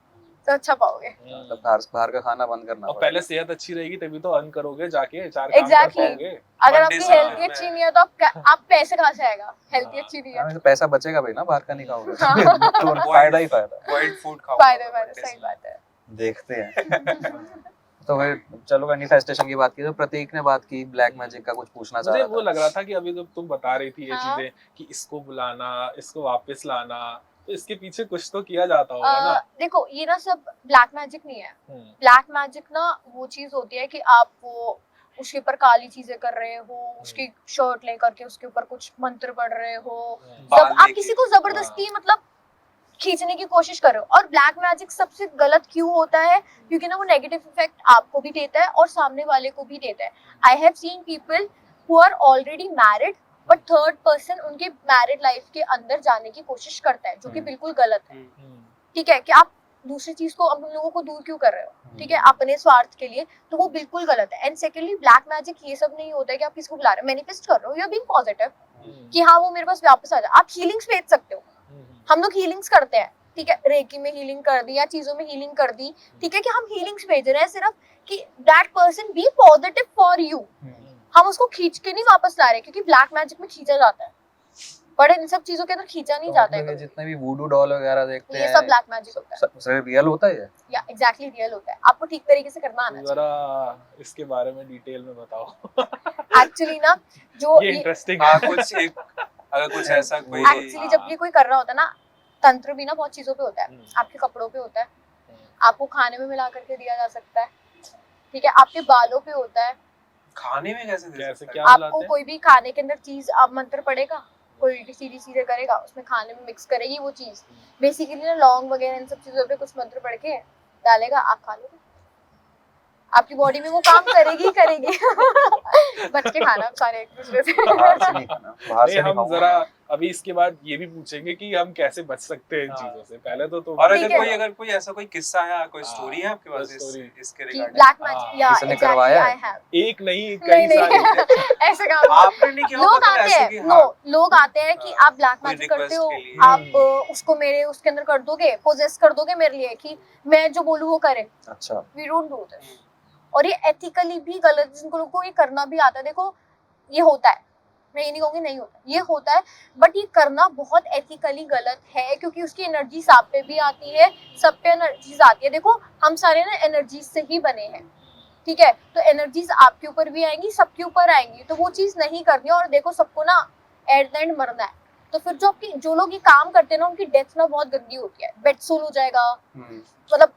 S1: तो अच्छा पाओगे।
S2: मतलब बाहर का खाना बंद करना
S4: और
S2: पड़ेगा।
S4: पहले सेहत अच्छी रहेगी तभी तो अर्न करोगे, जाके 4 काम कर
S1: Exactly.
S4: पाओगे।
S1: अगर
S3: Monday
S1: आपकी
S3: से
S1: हेल्थ ही
S3: मैं-
S1: अच्छी नहीं है तो आप पैसे कहाँ से आएगा? हेल्थ ही अच्छी नहीं है।
S2: हमें तो पैसा बचेगा भाई ना, बाहर का नहीं खाओगे
S1: हाँ।
S2: तो फायदा ही फायदा।
S3: वाइल्ड फूड खाओ।
S1: फायदे सही बात है।
S2: देखते हैं। तो फिर चलो मैनिफेस्टेशन की बात की, तो प्रतीक ने बात की ब्लैक मैजिक का, कुछ पूछना चाह
S4: मुझे
S2: रहा
S4: वो
S2: था।
S4: लग रहा था कि अभी जब तुम बता रही थी ये
S1: हाँ।
S4: चीजें कि इसको बुलाना, इसको वापस लाना, तो इसके पीछे कुछ तो किया जाता होगा ना।
S1: देखो ये ना सब ब्लैक मैजिक नहीं है। ब्लैक मैजिक ना वो चीज होती है कि आप वो उसके ऊपर काली चीजें कर रहे हो, उसकी शर्ट लेकर के उसके ऊपर कुछ मंत्र पढ़ रहे हो,
S3: बाल
S1: आप
S3: लेके।
S1: किसी को जबरदस्ती मतलब खींचने की कोशिश कर रहे हो। और ब्लैक मैजिक सबसे गलत क्यों होता है, क्योंकि ना वो नेगेटिव इफेक्ट आपको भी देता है और सामने वाले को भी देता है। I have seen people who are already married but third person उनके मैरिड लाइफ के अंदर जाने की कोशिश करता है, जो कि बिल्कुल गलत है। ठीक है, कि आप दूसरी चीज को, हम लोगों को दूर क्यों कर रहे हो, ठीक है, अपने स्वार्थ के लिए, तो वो बिल्कुल गलत है। एंड सेकेंडली ब्लैक मैजिक ये सब नहीं होता है कि आप किसी को बुला रहे हो, मैनिफेस्ट कर रहे हो, यू आर बीइंग पॉजिटिव कि हाँ वो मेरे पास वापस आ जाए। आप हीलिंग्स भेज सकते हो, हम लोग हीलिंग्स करते हैं, ठीक है, रेकी में हीलिंग कर दी या चीजों में हीलिंग कर दी, ठीक है, कि हम हीलिंग्स भेज रहे हैं सिर्फ कि that person be positive for you. हम उसको खींच के नहीं वापस ला रहे, क्योंकि ब्लैक मैजिक में खींचा जाता है, बट इन सब चीजों के अंदर खींचा नहीं जाता है
S2: मतलब ये
S1: कभी।
S2: जितने भी वूडू डॉल वगैरह देखते
S1: ये
S2: हैं
S1: सब ब्लैक मैजिक होता है,
S2: सब रियल होता है ये?
S1: या एग्जैक्टली रियल होता है। आपको ठीक तरीके से करना आना चाहिए।
S4: जरा इसके बारे में डिटेल में बताओ।
S1: एक्चुअली ना जो
S4: ये इंटरेस्टिंग
S3: हाँ कुछ एक अगर कुछ ऐसा कोई
S1: एक्चुअली जब ये कोई कर रहा होता है ना, तंत्र भी ना बहुत चीजों पे होता है, आपके कपड़ों पे होता है, आपको खाने में मिला करके दिया जा सकता है, ठीक है, आपके बालों पे होता है,
S3: खाने में कैसे दे
S4: कैसे
S3: सकता
S4: क्या
S3: है?
S1: आपको
S4: मिलाते हैं?
S1: कोई भी खाने के अंदर चीज आप मंत्र पड़ेगा, कोई सीधी सीधे करेगा, उसमें खाने में मिक्स करेगी वो चीज, बेसिकली ना लौंग वगैरह इन सब चीजों पे कुछ मंत्र पढ़ के डालेगा, आप खा लोगे, आपकी बॉडी में वो काम करेगी ही करेगी। बच के खाना सारे एक दूसरे से।
S2: बाहर से नहीं खाना, बाहर
S4: नहीं,
S2: से नहीं
S4: हम
S2: खाऊंगा।
S4: जरा अभी इसके बाद ये भी पूछेंगे कि हम कैसे बच सकते हैं इन
S3: हाँ।
S4: चीजों से। पहले तो
S3: और
S1: ठीक
S3: अगर कोई ऐसा कोई किस्सा है, कोई
S4: हाँ,
S3: स्टोरी है आपके पास
S4: कोई story।
S3: इसके
S1: कि
S3: रिगार्डिंग?
S1: ब्लैक मैजिक, या
S2: किसी ने
S1: एग्जैक्टली
S2: करवाया
S1: आई
S2: है?
S1: हैव।
S4: एक नहीं कई
S1: नहीं
S4: सारे।
S1: नहीं ऐसे काम
S3: आपने नहीं किया होगा
S1: लोग
S3: मतलब
S1: आते
S3: ऐसे
S1: हैं,
S3: कि
S1: नो
S3: हाँ,
S1: लोग आते हैं कि
S3: हाँ,
S1: आप ब्लैक
S3: कोई
S1: मैजिक करते
S3: request
S1: हो,
S3: के लिए।
S1: आप उसको मेरे उसके अंदर कर दोगे, पोजेस कर दोगे मेरे लिए कि मैं जो बोलूँ वो करे।
S2: अच्छा,
S1: वी डोंट डू दिस। और ये एथिकली भी गलत, जिनको लोगों को ये करना भी आता है, देखो ये होता है, मैं ये नहीं कहूँगी नहीं होता, ये होता है, बट ये करना बहुत एथिकली गलत है, क्योंकि उसकी एनर्जी आप पे भी आती है, सब पे एनर्जीज आती है। देखो हम सारे ना एनर्जीज से ही बने हैं, ठीक है, तो एनर्जीज आपके ऊपर भी आएंगी, सबके ऊपर आएंगी, तो वो चीज नहीं करनी। और देखो सबको ना एट द एंड मरना है, तो फिर जो लोग ये काम करते हैं ना, उनकी डेथ ना बहुत गंदी होती है, बेड सोल हो जाएगा, मतलब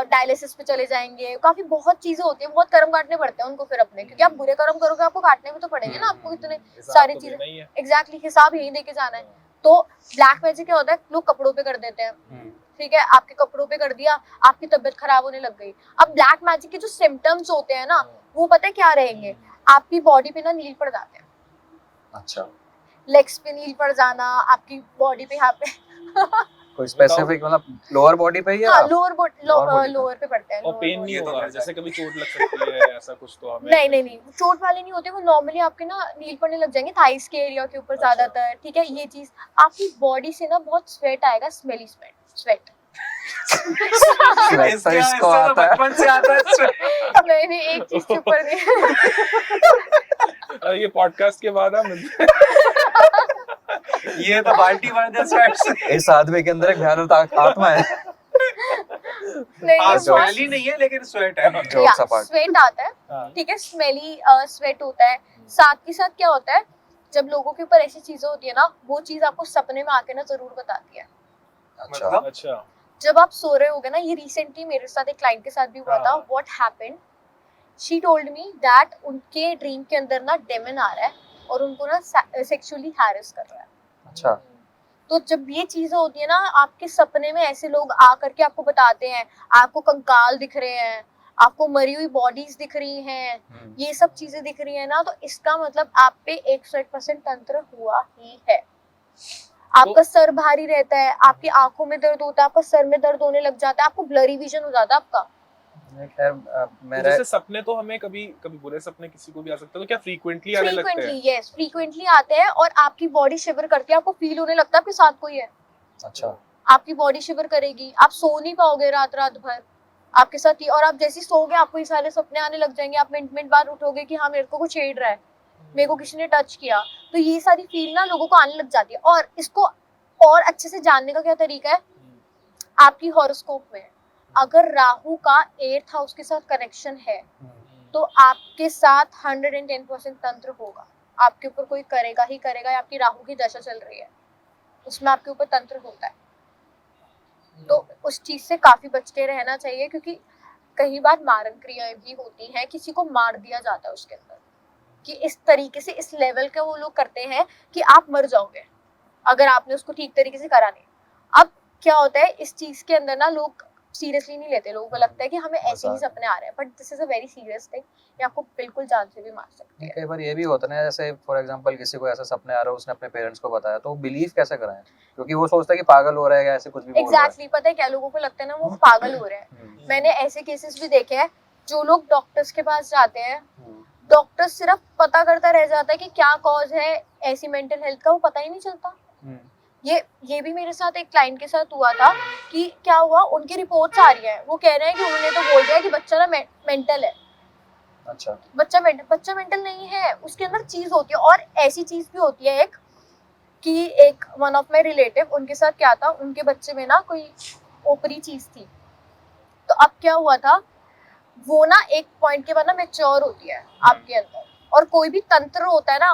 S1: डायलिसिस पे चले जाएंगे, काफी बहुत चीजें होती है, बहुत कर्म काटने पड़ते हैं उनको फिर अपने, क्योंकि आप बुरे कर्म करोगे आपको काटने भी तो पड़ेंगे ना, आपको इतने
S4: हिसाब
S1: सारी
S4: तो
S1: चीजें,
S4: देना ही है।
S1: एग्जैक्टली हिसाब यही देके जाना है। तो ब्लैक मैजिक क्या होता है, लोग कपड़ों पे कर देते हैं, ठीक है, आपके कपड़ों पे कर दिया, आपकी तबीयत खराब होने लग गई। अब ब्लैक मैजिक के जो सिम्टम्स होते हैं ना, वो पता है क्या रहेंगे, आपकी बॉडी पे ना नील पड़ जाते हैं,
S2: अच्छा,
S1: लेग्स पे नील पड़ जाना, आपकी बॉडी पे यहाँ पे
S2: कोई स्पेसिफिक मतलब लोअर बॉडी पे ही है?
S1: हाँ,
S2: आप?
S1: लोअर
S2: Lower body पे।
S1: लोअर पे पड़ते हैं।
S4: और
S1: lower
S4: पेन
S1: body
S4: नहीं
S3: ये तो
S4: होगा,
S3: मैं
S4: जैसे
S3: जानता
S4: कभी चोट लग सकती है ऐसा कुछ तो हमें
S1: नहीं चोट वाले नहीं होते, वो नॉर्मली आपके ना नील पड़ने लग जाएंगे थाइस के एरिया के ऊपर
S4: अच्छा।
S1: ज्यादातर, ठीक है। ये चीज आपकी बॉडी से ना बहुत स्वेट आएगा, स्मेली स्वेट।
S2: Sweat तो इसको आता है।
S3: बचपन से आता है।
S1: नहीं एक चीज के ऊपर नहीं।
S4: ये पॉडकास्ट के बाद हम
S3: ये तो बाल्टी भर दे स्वेट से।
S2: इस आदमी के अंदर एक भयानक आत्मा है।
S1: नहीं
S3: हाँ,
S2: जो-
S3: स्मेली नहीं है लेकिन स्वेट है।
S2: Jokes apart।
S1: स्वेट आता है, ठीक है, स्मेली स्वेट होता है। साथ के साथ क्या होता है, जब लोगों के ऊपर ऐसी चीजें होती है ना, वो चीज आपको सपने में आके ना जरूर बताती है।
S2: अच्छा,
S3: मतलब?
S4: अच्छा
S1: जब आप सो रहे होगे ना, ये रिसेंटली मेरे साथ एक क्लाइंट के साथ भी हुआ था।
S4: हाँ।
S1: What happened, she told me that उनके ड्रीम के अंदर ना डेमन आ रहा है और उनको ना सेक्सुअली हैरेस कर रहा है।
S2: अच्छा,
S1: तो जब ये चीजें होती है ना, आपके सपने में ऐसे लोग आ करके आपको बताते हैं, आपको कंकाल दिख रहे हैं, आपको मरी हुई बॉडीज दिख रही हैं, ये सब चीजें दिख रही है ना, तो इसका मतलब आप पे 101% तंत्र हुआ ही है। आपका सर भारी रहता है, आपकी आंखों में दर्द होता है, आपका सर में दर्द होने लग जाता है, आपको ब्लरी विजन हो जाता है आपका।
S2: खैर
S4: तो
S2: मेरा
S4: जैसे सपने तो हमें कभी कभी बुरे सपने किसी को भी आ सकते हैं, तो क्या फ्रीक्वेंटली आने लगते हैं?
S1: फ्रीक्वेंटली, यस, फ्रीक्वेंटली आते हैं और आपकी बॉडी शिवर करती है, आपको फील होने लगता है आपके साथ कोई है,
S2: अच्छा,
S1: आपकी बॉडी शिवर करेगी, आप सो नहीं पाओगे रात रात भर आपके साथ ही, और आप जैसे ही सोओगे आपको ये सारे सपने आने लग जाएंगे, आप मिनट बाद उठोगे कि हाँ मेरे को कुछ छेड़ रहा है, मेरे को किसी ने टच किया। तो ये सारी फील ना लोगों को आने लग जाती है। और इसको और अच्छे से जानने का क्या तरीका है, आपकी हॉरोस्कोप में अगर राहु का 8th हाउस के साथ कनेक्शन है, तो आपके साथ 110% तंत्र होगा, आपके ऊपर कोई करेगा ही करेगा, या आपकी राहु की दशा चल रही है उसमें आपके ऊपर तंत्र होता है। तो उस चीज से काफी बच के रहना चाहिए, क्योंकि कई बार मारण क्रियाएं भी होती हैं, किसी को मार दिया जाता है उसके अंदर, कि इस तरीके से इस लेवल का वो लोग करते हैं कि आप मर जाओगे अगर आपने उसको ठीक तरीके से करा नहीं। अब क्या होता है इस चीज के अंदर ना, लोग सीरियसली नहीं लेते, लोगों को लगता है कि हमें ऐसे ही सपने आ रहे हैं, but this is a very serious thing, ये आपको बिल्कुल जान से भी मार सकती है।
S2: कई बार ये भी होता है ना, जैसे फॉर एग्जांपल किसी को ऐसा सपने आ रहा है, उसने अपने पेरेंट्स को बताया, तो बिलीव कैसे कराएं, क्योंकि वो सोचता है कि पागल हो रहा है या ऐसे कुछ भी बोल रहा है।
S1: एग्जैक्टली, पता है क्या, लोगों को लगता है ना वो पागल हो रहे हैं। मैंने ऐसे केसेस भी देखे हैं, जो लोग डॉक्टर्स के पास जाते हैं, डॉक्टर सिर्फ पता करता रह जाता है कि क्या कॉज है ऐसी मेंटल हेल्थ का, वो पता ही नहीं चलता। ये भी मेरे साथ एक क्लाइंट के साथ हुआ था कि क्या हुआ, उनकी रिपोर्ट्स आ रही है, वो कह रहे हैं कि उन्होंने तो बोल दिया कि बच्चा ना मेंटल है।
S2: अच्छा,
S1: बच्चा मेंटल नहीं है, उसके अंदर चीज होती है। और ऐसी चीज भी होती है एक कि एक वन ऑफ माय रिलेटिव, उनके साथ क्या था, उनके बच्चे में ना कोई ओपरी चीज थी। तो अब क्या हुआ था, वो ना एक पॉइंट के बाद ना मैच्योर होती है आपके अंदर, और कोई भी तंत्र होता है ना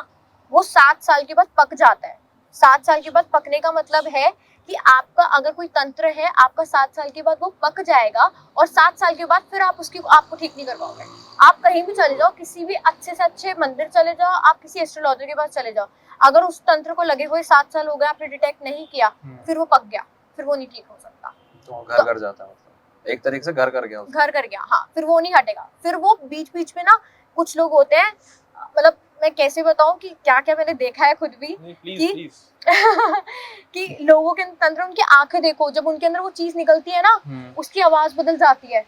S1: वो 7 साल के बाद पक जाता है। 7 साल के बाद पकने का मतलब है कि आपका अगर कोई तंत्र है, आपका 7 साल के बाद वो पक जाएगा, और 7 साल के बाद फिर आपको ठीक नहीं कर पाओगे। आप कहीं भी चले जाओ, किसी भी अच्छे से अच्छे मंदिर चले जाओ, आप किसी एस्ट्रोलॉजर के पास चले जाओ, अगर उस तंत्र को लगे हुए 7 साल हो गए, आपने डिटेक्ट नहीं किया, फिर वो पक गया, फिर वो नहीं ठीक हो सकता।
S2: तो घर कर जाता है, मतलब एक तरीके से घर कर गया उसका।
S1: घर कर गया, हाँ, फिर वो नहीं हटेगा। फिर वो बीच बीच में ना कुछ लोग होते हैं, मतलब मैं कैसे बताऊं कि क्या क्या मैंने देखा है खुद भी, कि कि लोगों के तंत्र, उनकी आंखें देखो, जब उनके अंदर वो चीज निकलती है ना, उसकी आवाज बदल जाती है,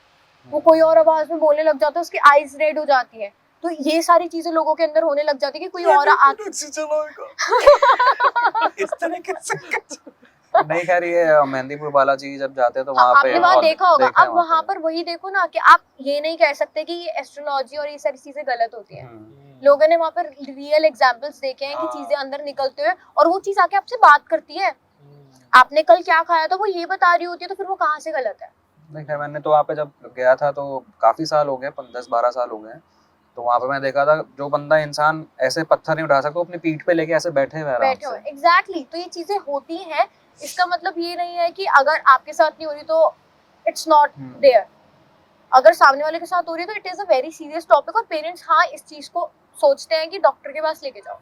S1: वो कोई और आवाज में बोलने लग जाता है, उसकी आईज रेड हो जाती है। तो ये सारी चीजें लोगों के अंदर होने लग जाती है कि कोई और
S3: इस तरीके से
S2: नहीं, खैर ये मेहंदीपुर बालाजी जब जाते हैं तो वहाँ पे
S1: आपने वहाँ देखा होगा।
S2: देखा है
S1: अब
S2: वहाँ
S1: वहाँ
S2: पे।
S1: पर वही देखो ना कि आप ये नहीं कह सकते कि ये एस्ट्रोलॉजी और ये सारी चीजें गलत होती हैं। लोगों ने वहाँ पर रियल एग्जांपल्स देखे हैं कि चीजें अंदर निकलते हुए, और वो चीज आके आपसे बात करती है। आपने कल क्या खाया था वो ये बता रही होती है, तो फिर वो कहाँ से गलत है?
S2: नहीं खैर, मैंने तो वहाँ पे जब गया था तो काफी साल हो गए, 10-12 साल हो गए हैं। तो वहाँ पे मैं देखा था, जो बंदा इंसान ऐसे पत्थर नहीं उठा सकता, वो अपनी पीठ पे लेके ऐसे बैठे हुए आराम से।
S1: एग्जैक्टली, तो ये चीजें होती हैं। इसका मतलब ये नहीं है कि अगर आपके साथ नहीं हो रही तो इट्स नॉट देयर। अगर सामने वाले के साथ हो रही है तो it is a very serious topic, और पेरेंट्स हाँ इस चीज को सोचते हैं कि डॉक्टर के पास लेके जाओ,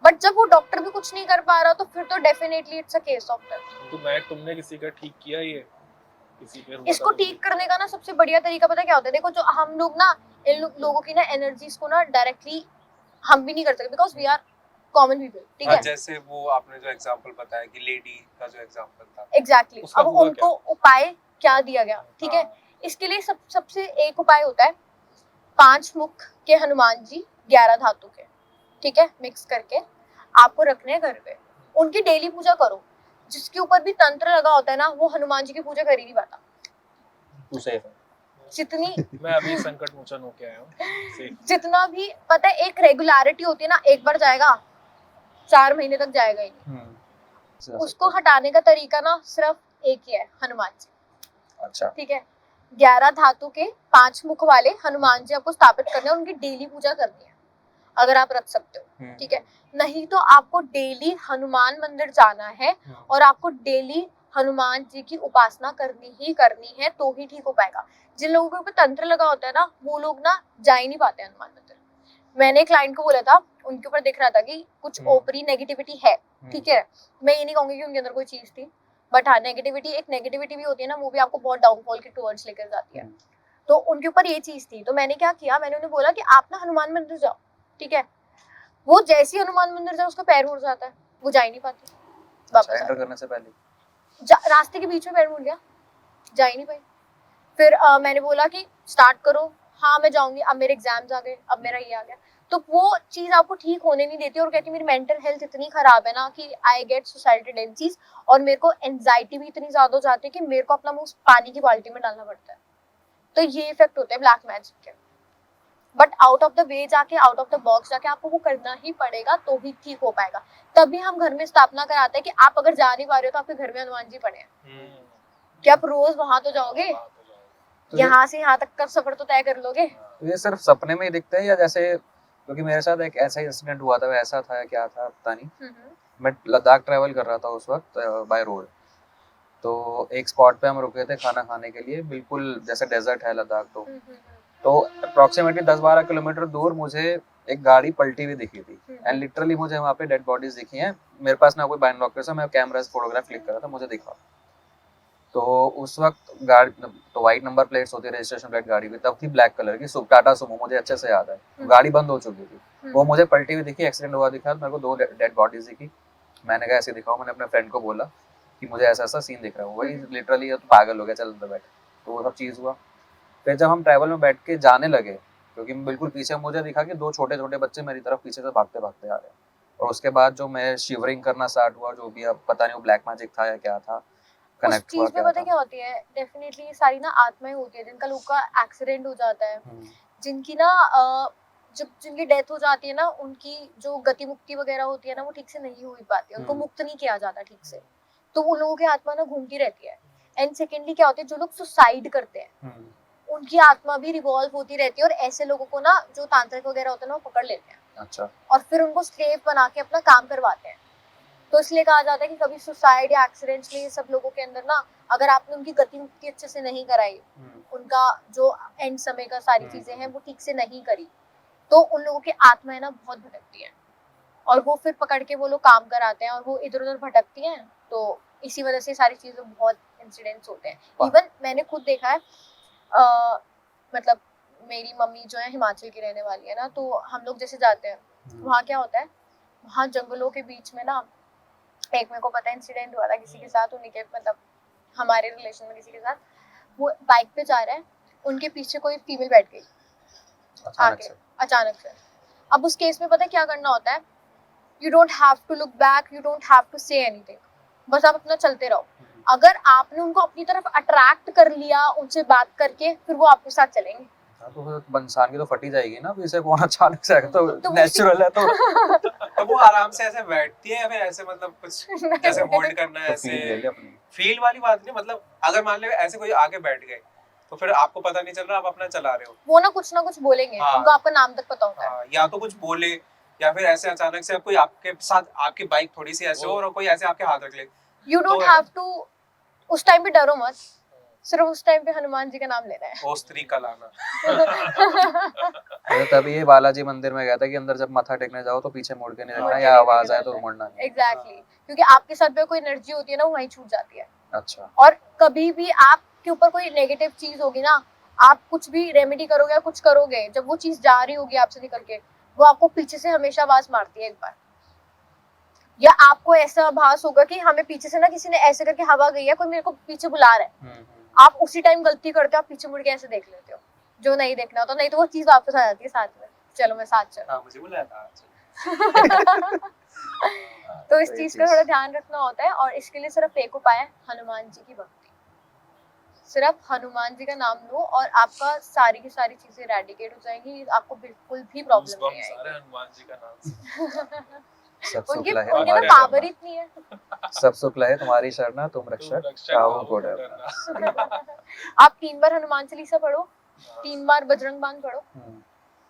S1: बट जब वो डॉक्टर भी कुछ नहीं कर पा रहा तो फिर तो definitely it's a case of death.
S4: तो तुमने किसी का ठीक किया ये? किसी पे
S1: इसको ठीक करने का ना सबसे बढ़िया तरीका पता क्या होता है? देखो, जो हम लोग ना इन लोगों की ना एनर्जीज को ना डायरेक्टली हम भी नहीं कर सकते, because we are common people, ठीक है?
S3: जैसे वो आपने जो एग्जांपल बताया कि लेडी का जो एग्जांपल था,
S1: एग्जैक्टली।
S4: उसका
S1: अब
S4: हुआ
S1: उनको उपाय क्या दिया गया, ठीक है?
S3: हाँ।
S1: इसके लिए सबसे एक उपाय होता है, 5 मुख के हनुमान जी 11 धातु के, ठीक है, मिक्स करके आपको रखने हैं घर पे। उनकी डेली पूजा करो। जिसके ऊपर भी तंत्र लगा होता है ना, वो हनुमान जी की पूजा कर ही नहीं पाता।
S2: तू सेफ है।
S1: जितनी
S4: मैं अभी संकट मोचन होके आया हूँ।
S1: जितना भी पता है, एक रेगुलरिटी होती है ना, एक बार जाएगा 4 महीने तक जाएगा ही नहीं। उसको हटाने का तरीका ना सिर्फ एक ही है, हनुमान जी।
S2: अच्छा,
S1: ठीक है, 11 धातु के 5 मुख वाले हनुमान जी आपको स्थापित करने हैं, उनकी डेली पूजा करनी है अगर आप रख सकते हो, ठीक है? नहीं तो आपको डेली हनुमान मंदिर जाना है, और आपको डेली हनुमान जी की उपासना करनी है, तो ही ठीक हो पाएगा। जिन लोगों के ऊपर तंत्र लगा होता है ना, वो लोग ना जा ही नहीं पाते हनुमान मंदिर। मैंने क्लाइंट को बोला था, उनके ऊपर दिख रहा था कि कुछ ओपरी नेगेटिविटी है, ठीक है? मैं ये नहीं कहूंगी कि उनके अंदर कोई चीज थी, बट हाँ, नेगेटिविटी भी होती है ना, वो भी आपको बहुत डाउनफॉल के टुवर्ड्स लेकर जाती है। तो उनके ऊपर ये चीज थी, तो मैंने क्या किया, मैंने उन्हें बोला कि आप ना हनुमान मंदिर जाओ, ठीक है? वो जैसे ही हनुमान मंदिर जाए उसका पैर मुड़ जाता है, वो जा ही नहीं पाती वापस।
S2: एंटर करने से पहले
S1: रास्ते के बीच में पैर मुड़ गया, जा ही नहीं पाई। फिर मैंने बोला कि स्टार्ट करो। हाँ मैं जाऊंगी, अब मेरे एग्जाम्स आ गए, अब मेरा ये आ गया। तो वो चीज आपको ठीक होने नहीं देती, और कहती मेरी मेंटल हेल्थ इतनी खराब है ना कि आई गेट सुसाइडल टेंडेंसीज, और मेरे को एंजाइटी भी इतनी ज्यादा हो जाती है कि मेरे को अपना मुंह पानी की बाल्टी में डालना पड़ता है। तो ये इफेक्ट होते हैं ब्लैक मैजिक के। But out of the way जाके, आउट ऑफ द बॉक्स जाके आपको वो करना ही पड़ेगा, तो ही ठीक हो पाएगा। तभी हम घर में स्थापना कराते हैं कि आप अगर जा नहीं पा रहे हो तो आपके घर में हनुमान जी पड़े हैं, कि आप रोज वहां तो जाओगे,
S2: तो
S1: यहाँ से यहाँ तक का सफर तो तय कर लोगे।
S2: तो ये सिर्फ सपने में ही दिखते हैं, या जैसे, क्योंकि मेरे साथ एक ऐसा इंसिडेंट हुआ था, ऐसा था क्या था पता नहीं, मैं लद्दाख ट्रैवल कर रहा था उस वक्त बाय रोड। तो एक स्पॉट पे हम रुके थे खाना खाने के लिए, बिल्कुल जैसे डेजर्ट है लद्दाख, तो अप्रोक्सीमेटली 10-12 किलोमीटर दूर मुझे एक गाड़ी पलटी हुई दिखी थी एंड लिटरली मुझे वहाँ पे डेड बॉडीज दिखी हैं। मेरे पास ना कोई बाइनोकुलर था, मैं कैमरा से फोटोग्राफ क्लिक कर रहा था, मुझे दिखा। तो उस वक्त गाड़ी तो वाइट नंबर प्लेट्स होती है, रजिस्ट्रेशन प्लेट गाड़ी की, तब थी ब्लैक कलर की टाटा सुमो, मुझे अच्छे से याद है। गाड़ी बंद हो चुकी थी, वो मुझे पलटी हुई दिखी, एक्सीडेंट हुआ दिखा, मेरे को 2 डेड बॉडीज दिखी। मैंने कहा ऐसे दिखाओ, मैंने अपने फ्रेंड को बोला कि मुझे ऐसा ऐसा सीन दिख रहा है, वही लिटरली तो पागल हो गया, चल अंदर बैठ। तो वो सब चीज़ हुआ। फिर जब हम ट्रैवल में बैठ के जाने लगे, क्योंकि बिल्कुल पीछे मुझे दिखा कि 2 छोटे छोटे बच्चे मेरी तरफ पीछे से भागते भागते आ रहे हैं, और उसके बाद जो मैं शिवरिंग करना स्टार्ट हुआ, जो भी अब पता नहीं वो ब्लैक मैजिक था या क्या था,
S1: उस
S2: कनेक्ट हुआ
S1: चीज में
S2: क्या
S1: पता
S2: था।
S1: क्या होती है, डेफिनेटली सारी ना आत्माएं होती है जिनका लोग का एक्सीडेंट हो जाता है, जिनकी ना जब जिनकी डेथ हो जाती है ना, उनकी जो गति मुक्ति वगैरह होती है ना, वो ठीक से नहीं हो पाती है, उनको मुक्त नहीं किया जाता ठीक से, तो उन लोगों की आत्मा ना घूमती रहती है। एंड सेकेंडली क्या होता है, जो लोग सुसाइड करते हैं उनकी आत्मा भी रिवॉल्व होती रहती है, और ऐसे लोगों को ना जो तांत्रिक वगैरह होते हैं ना, वो पकड़ लेते हैं।
S2: अच्छा।
S1: और फिर उनको स्लेव बना के अपना काम करवाते हैं। तो इसलिए कहा जाता है कि कभी सुसाइड या एक्सीडेंट्स में ये सब लोगों के अंदर ना, अगर आपने उनकी गति मुक्ति अच्छे से नहीं कराई, उनका जो एंड समय का सारी चीजें हैं वो ठीक से नहीं करी, तो उन लोगों की आत्माएं ना बहुत भटकती हैं, और वो फिर पकड़ के वो लोग काम कराते हैं, और वो इधर उधर भटकती हैं। तो इसी वजह से सारी चीजें बहुत इंसिडेंट्स होते हैं। इवन मैंने खुद देखा है, मतलब मेरी मम्मी जो है हिमाचल की रहने वाली है ना, तो हम लोग जैसे जाते हैं, वहाँ क्या होता है, वहाँ जंगलों के बीच में ना, एक मेरे को पता है इंसिडेंट हुआ था किसी के साथ, उन्हीं के मतलब हमारे रिलेशन में किसी के साथ, वो बाइक पे जा रहे हैं, उनके पीछे कोई फीमेल बैठ गई अचानक से। अब उस केस में पता है क्या करना होता है, you don't have to look back, you don't have to say anything, बस आप अपना चलते रहो। अगर आपने उनको अपनी तरफ अट्रैक्ट कर लिया उनसे बात करके, फिर वो आपके साथ चलेंगे।
S2: तो फिर इंसान की तो फटी जाएगी ना, इसे कौन अचानक से आएगा,
S1: तो
S2: तो नेचुरल है।
S3: तो वो आराम से ऐसे बैठती है या फिर ऐसे मतलब कुछ जैसे होल्ड करना है,
S2: तो
S3: ऐसे
S2: फील ले ले अपनी।
S3: फील वाली बात नहीं, मतलब अगर मान लो ऐसे कोई आके बैठ गए तो फिर आपको पता नहीं चल रहा, आप अपना चला रहे हो,
S1: वो ना कुछ बोलेंगे,
S3: हाँ।
S1: उनको आपका नाम तक पता होता है।
S3: हाँ, या तो कुछ बोले, या फिर ऐसे अचानक से कोई आपके साथ, आपकी बाइक थोड़ी सी ऐसे हो और कोई ऐसे आपके हाथ रख ले।
S1: यू डोंट हैव टू, उस टाइम पे डरो मत, सिर्फ उस टाइम पे हनुमान जी का नाम लेना है।
S3: ओ स्त्री का लाना।
S2: तो तभी ये बालाजी मंदिर में गया था कि अंदर जब माथा टेकने जाओ तो पीछे मुड़ के नहीं देखना, या आवाज आए तो मुड़ना नहीं।
S1: एग्जैक्टली, क्योंकि आपके साथ में कोई एनर्जी होती है ना, वो वहीं छूट जाती है।
S2: अच्छा।
S1: और कभी भी आपके ऊपर कोई नेगेटिव चीज होगी ना, आप कुछ भी रेमेडी करोगे या कुछ करोगे, जब वो चीज जा रही होगी आपसे निकल के, वो आपको पीछे से हमेशा आवाज मारती है एक बार, या आपको ऐसा आभास होगा कि हमें पीछे से ना किसी ने ऐसे करके हवा गई है, कोई मेरे को पीछे बुला रहा है, आप उसी टाइम गलती करते हो, आप पीछे मुड़ के ऐसे देख लेते हो, जो नहीं देखना होता, नहीं तो वो चीज वापस आ जाती है साथ में, चलो मैं साथ चलूं।
S3: हाँ, मुझे बुलाया था।
S1: तो इस चीज का थोड़ा ध्यान रखना होता है, और इसके लिए सिर्फ एक उपाय है, हनुमान जी की भक्ति। सिर्फ हनुमान जी का नाम लो और आपका सारी की सारी चीजें रेडिकेट हो जाएंगी, आपको बिल्कुल भी प्रॉब्लम नहीं आएगी।
S4: हनुमान जी का नाम
S2: सब सुख
S1: उनकी
S2: लहे
S1: उनकी ना
S2: तुम्हारी
S1: पावर
S2: शरणा,
S1: इतनी है।
S2: सब सुख लहे तुम्हारी शरणा, तुम रक्षक काहू को डरना।
S1: आप 3 बार हनुमान चालीसा पढ़ो, 3 बार बजरंग बाण पढ़ो,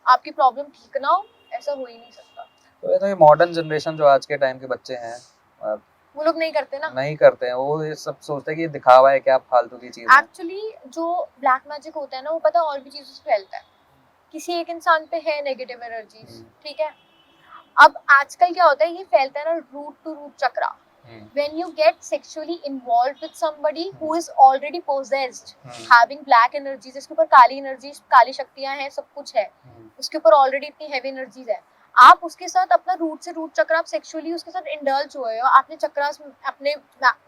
S1: आपकी प्रॉब्लम ठीक ना हो, ऐसा हो ही नहीं सकता।
S2: तो ये मॉडर्न जनरेशन जो आज के टाइम के बच्चे हैं,
S1: वो लोग नहीं करते ना,
S2: नहीं करते हैं, वो ये सब सोचते हैं कि दिखावा है, क्या फालतू की चीज है।
S1: एक्चुअली जो ब्लैक मैजिक होता है ना, वो पता और भी चीजों से फैलता है। किसी एक इंसान पे है नेगेटिव एनर्जीज, ठीक है, अब आजकल क्या होता है, ये फैलता है ना root to root chakra. When you get sexually involved with somebody who is already possessed, having black energies, जिसके ऊपर काली एनर्जीज, काली शक्तियां हैं, सब कुछ है, उसके ऊपर ऑलरेडी इतनी हैवी एनर्जीज है, आप उसके साथ अपना रूट से रूट चक्र, आप सेक्सुअली उसके साथ इंडल्ज हुए हो, आपने चक्रास अपने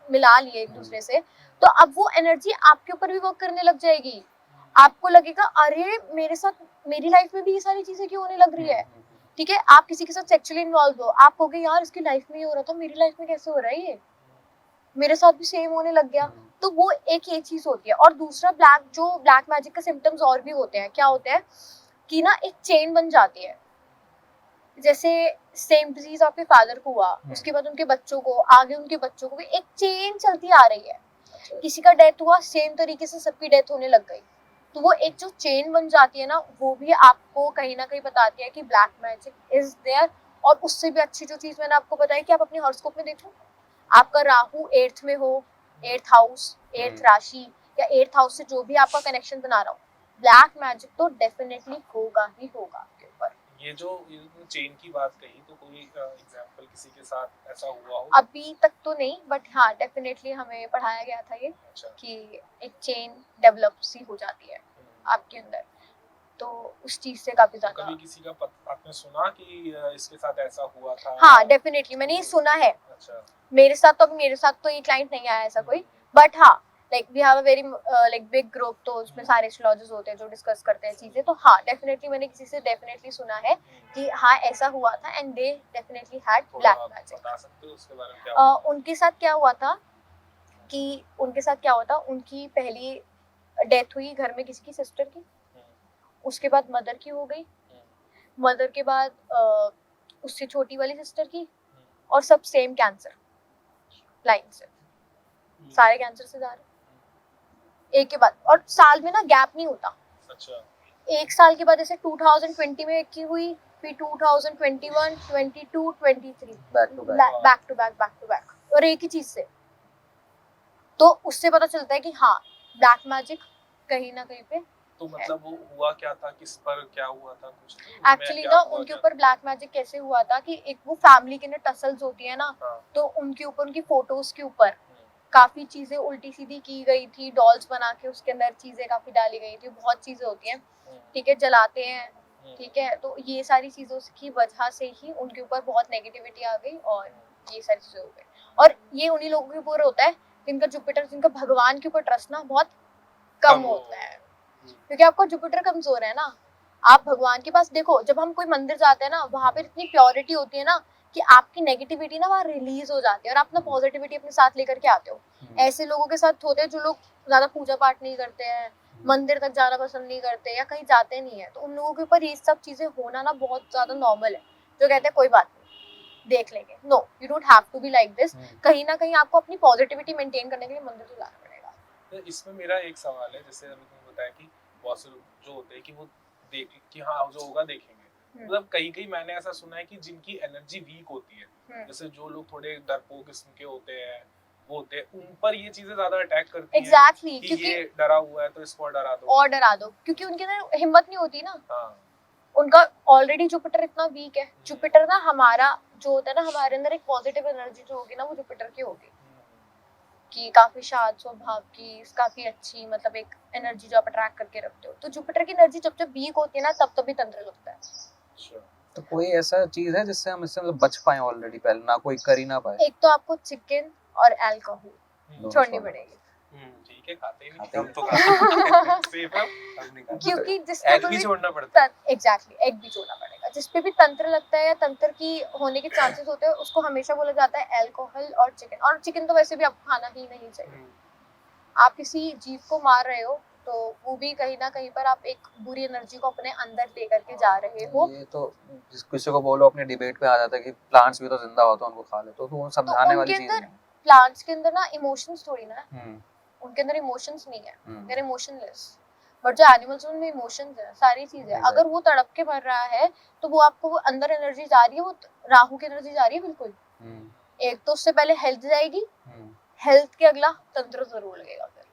S1: मिला लिए एक दूसरे से, तो अब वो एनर्जी आपके ऊपर भी वर्क करने लग जाएगी। आपको लगेगा अरे मेरे साथ, मेरी लाइफ में भी ये सारी चीजें क्यों होने लग रही है, ठीक है। आप किसी के साथ सेक्सुअली इन्वॉल्व हो, आप कहोगे यार इसकी लाइफ में ये हो रहा था, मेरी लाइफ में कैसे हो रहा है, ये मेरे साथ भी सेम होने लग गया। तो वो एक ये चीज होती है। और दूसरा ब्लैक मैजिक का सिम्टम्स और भी होते हैं। क्या होते हैं कि ना एक चेन बन जाती है, जैसे सेम डिजीज आपके फादर को हुआ, उसके बाद उनके बच्चों को, आगे उनके बच्चों को भी, एक चेन चलती आ रही है। किसी का डेथ हुआ, सेम तरीके से सबकी डेथ होने लग गई। तो वो एक जो चेन बन जाती है ना, वो भी आपको कहीं ना कहीं बताती है कि ब्लैक मैजिक इज देयर। और उससे भी अच्छी जो चीज मैंने आपको बताई कि आप अपने हॉरोस्कोप में देखो, आपका राहु 8th में हो, एट्थ हाउस, एट्थ राशि या एट्थ हाउस से जो भी आपका कनेक्शन बना रहा हो, ब्लैक मैजिक तो डेफिनेटली होगा ही होगा आपके ऊपर।
S4: ये जो चेन की बात कही, तो कोई एग्जांपल किसी के साथ ऐसा हुआ हो?
S1: अभी तक तो नहीं, बट हाँ डेफिनेटली हमें पढ़ाया गया था ये
S4: अच्छा।
S1: कि एक चेन डेवलप सी हो जाती है आपके अंदर, तो उस चीज से काफी ज्यादा।
S4: कभी किसी का आपने सुना कि इसके साथ ऐसा हुआ था?
S1: हाँ डेफिनेटली मैंने ये सुना है।
S4: अच्छा।
S1: मेरे साथ तो ये क्लाइंट नहीं आया ऐसा कोई, बट हाँ like we have a very like big group, तो उसमें सारे एस्ट्रोलॉजर्स होते हैं जो डिस्कस करते हैं चीजें, तो हाँ डेफिनेटली मैंने किसी से डेफिनेटली सुना है कि हाँ ऐसा हुआ था एंड दे डेफिनेटली हैड
S4: थोड़ा
S1: ब्लैक मैजिक।
S4: बता सकते हो उसके बारे में क्या हुआ?
S1: उनके साथ क्या हुआ था, उनकी पहली डेथ हुई घर में किसी की सिस्टर की, उसके बाद मदर की हो गई, मदर के बाद उससे छोटी वाली सिस्टर की, और सब सेम कैंसर लाइन से, सारे कैंसर से जा रहे एक के बाद, और साल में ना गैप नहीं होता।
S4: अच्छा।
S1: एक साल के बाद जैसे 2020 में एक की हुई, फिर 2021, 22, 23
S2: बैक टू
S1: बैक और एक ही चीज से, तो उससे पता चलता है कि हाँ ब्लैक मैजिक कहीं ना कहीं पे।
S4: तो मतलब वो हुआ क्या था, किस पर क्या हुआ था कुछ?
S1: एक्चुअली ना उनके ऊपर ब्लैक मैजिक कैसे हुआ था कि एक वो फैमिली के ना टसल्स होती है ना,
S4: हाँ।
S1: तो उनके ऊपर, उनकी फोटोज के ऊपर काफी चीजें उल्टी सीधी की गई थी, डॉल्स बना के उसके अंदर चीजें काफी डाली गई थी, बहुत चीजें होती हैं, ठीक है, जलाते हैं, ठीक है, तो ये सारी चीजों की वजह से ही उनके ऊपर बहुत नेगेटिविटी आ गई और ये सारी चीजें हो गई। और ये उन्हीं लोगों के ऊपर होता है जिनका जुपिटर, जिनका भगवान के ऊपर ट्रस्ट ना बहुत कम होता है, क्योंकि आपका जुपिटर कमजोर है ना। आप भगवान के पास देखो, जब हम कोई मंदिर जाते हैं ना, वहां पे इतनी प्योरिटी होती है ना कि आपकी नेगेटिविटी ना वहाँ रिलीज हो जाती है और आप ना पॉजिटिविटी अपने साथ लेकर के आते हो। ऐसे लोगों के साथ होते हैं जो लोग ज्यादा पूजा पाठ नहीं करते हैं, मंदिर तक जाना पसंद नहीं करते या कहीं जाते नहीं है, तो उन लोगों के ऊपर ये सब चीजें होना ना बहुत ज्यादा नॉर्मल है, जो कहते हैं कोई बात नहीं देख लेंगे। No, you don't have to be like this. कहीं ना कहीं आपको अपनी पॉजिटिविटी मेंटेन करने के लिए मंदिर तो जाना पड़ेगा।
S4: तो इसमें मेरा एक सवाल है, जैसे अभी तुमने बताया कि बहुत से लोग जो होते हैं कि वो देख कि हाँ जो होगा देखेंगे, मतलब कहीं मैंने ऐसा सुना है कि जिनकी एनर्जी वीक होती है, जैसे जो लोग थोड़े डरपोक किस्म के होते हैं, वो होते हैं, उन पर ये चीजें ज्यादा अटैक करती हैं।
S1: एग्जैक्टली,
S4: क्योंकि ये डरा हुआ है तो इसको डरा दो,
S1: क्योंकि उनके अंदर हिम्मत नहीं होती ना।
S4: हाँ।
S1: उनका ऑलरेडी जुपिटर इतना वीक है। जुपिटर ना हमारा जो होता है ना, हमारे अंदर एक पॉजिटिव एनर्जी जो होगी ना, वो जुपिटर की होगी, कि काफी शांत स्वभाव की, काफी अच्छी, मतलब एक एनर्जी जो आप अट्रैक्ट करके रखते हो। तो जुपिटर की एनर्जी जब जब वीक होती है ना, तब भी तंत्र लगता है।
S2: तो कोई ऐसा चीज है जिससे हम इससे मतलब बच पाए ऑलरेडी, पहले ना कोई कर ही ना पाए?
S1: एक तो आपको चिकन और अल्कोहल छोड़नी पड़ेगी।
S4: ठीक है, खाते ही नहीं हम तो सेफ है, हम नहीं खाते।
S1: क्योंकि
S4: एग भी छोड़ना पड़ता है।
S1: एग्जैक्टली, एग भी छोड़ना पड़ेगा। जिस पे भी तंत्र लगता है या तंत्र की होने के चांसेस होते हैं, उसको हमेशा बोला जाता है अल्कोहल और चिकन। और चिकन तो वैसे भी आपको खाना ही नहीं चाहिए। आप किसी जीव को मार रहे हो तो वो भी कहीं ना कहीं पर आप एक बुरी एनर्जी को अपने अंदर लेकर के जा रहे हो।
S2: ये तो जिस किसी को बोलो अपने डिबेट पे आ जाता है कि प्लांट्स भी तो जिंदा होते हैं, उनको खा ले, तो वो समझाने वाली चीज नहीं है।
S1: प्लांट्स के अंदर ना इमोशंस थोड़ी ना है, उनके अंदर इमोशंस नहीं है, दे आर इमोशनलेस। बट जो एनिमल्स उनमें इमोशंस है, सारी चीजें। अगर वो तड़प के मर रहा है तो वो आपको, वो अंदर एनर्जी जा रही है, वो राहु की एनर्जी जा रही है बिल्कुल। एक तो उससे पहले हेल्थ जाएगी, हेल्थ के अगला तंत्र जरूर लगेगा फिर।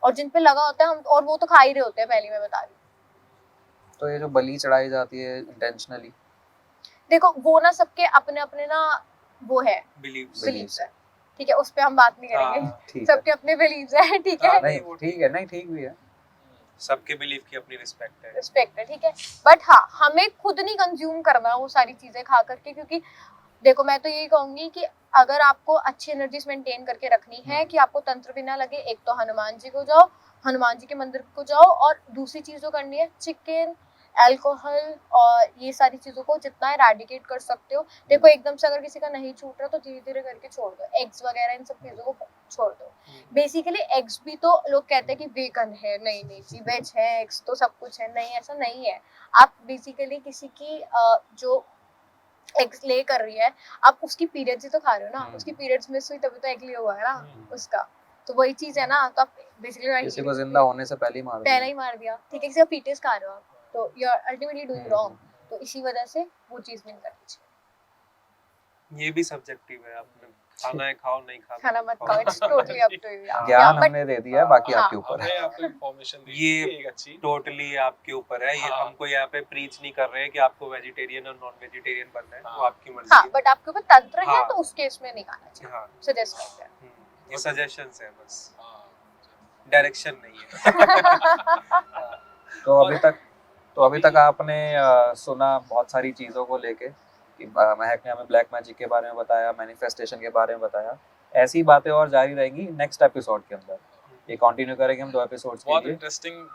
S1: और जिन पे लगा होता है हम, और वो तो खा ही रहे होते हैं, पहले मैं बता रही हूँ।
S2: तो ये जो बलि चढ़ाई जाती है इंटेंशनली,
S1: देखो वो ना सबके अपने अपने ना वो है बिलीव्स है, ठीक है, उस पे हम बात नहीं करेंगे। सबके अपने बिलीव्स है, ठीक है।
S2: नहीं ठीक है, नहीं ठीक भी है,
S3: सबके बिलीफ की अपनी रिस्पेक्ट
S1: है, ठीक है। बट हाँ, हमें खुद नहीं कंज्यूम करना वो सारी चीजें खा करके, क्योंकि देखो मैं तो यही कहूंगी कि अगर आपको अच्छी एनर्जीज मेंटेन करके रखनी है कि आपको तंत्र भी ना लगे, एक तो हनुमान जी को जाओ, हनुमान जी के मंदिर को जाओ, और दूसरी चीज जो करनी है, चिकन, अल्कोहल और ये सारी चीजों को जितना एराडिकेट कर सकते हो। देखो एकदम से अगर किसी का नहीं छूट रहा तो धीरे धीरे करके छोड़ दो। एग्स वगैरह इन सब चीजों को छोड़ दो। बेसिकली एग्स भी तो लोग कहते हैं कि वेगन है, नहीं नहीं जी वेज है, एग्स तो सब कुछ है, नहीं ऐसा नहीं है। आप बेसिकली किसी की जो एग्स ले कर रही है, आप उसकी पीरियड्स ही तो खा रहे हो ना, उसकी पीरियड्स मिस हुई तभी तो एग लिया हुआ है ना उसका, तो वही चीज है ना। तो आप बेसिकली
S2: किसी को जिंदा होने से पहले ही मार
S1: दिया, ठीक है, किसी का फीटस खा रहे हो आप, तो you are ultimately doing wrong. तो इसी वजह से वो चीज नहीं करनी चाहिए।
S3: ये भी सब्जेक्टिव है, आपने खाना है खाओ, नहीं
S1: खाना मत खाओ, it's totally up to you.
S2: ज्ञान
S1: बट
S2: हमने दे दिया है, बाकी
S1: हाँ,
S2: आपके ऊपर है।
S4: हमने आपको इन्फॉर्मेशन दी
S3: ये
S4: है एक अच्छी।
S3: टोटली आपके ऊपर है। ये
S4: हाँ।
S3: हमको यहाँ पे प्रीच नहीं कर रहे हैं कि आपको वेजिटेरियन और नॉन वेजिटेरियन बनना है, वो
S4: हाँ।
S3: आपकी मर्जी
S1: हाँ,
S3: है।
S1: बट आपके ऊपर तंत्र है
S3: हाँ।
S1: तो उस केस में नहीं खाना चाहिए,
S3: हाँ,
S1: सजेस्ट करते हैं।
S3: ये सजेशंस है बस,
S4: हाँ।
S3: डायरेक्शन नहीं है।
S2: तो अभी तक आपने सुना बहुत सारी चीज़ों को लेके कि महक ने हमें ब्लैक मैजिक के बारे में बताया, मैनिफेस्टेशन के बारे में बताया। ऐसी बातें और जारी रहेंगी नेक्स्ट एपिसोड के अंदर, ये कंटिन्यू करेंगे हम 2 एपिसोड्स के
S4: बहुत
S2: लिए।
S4: इंटरेस्टिंग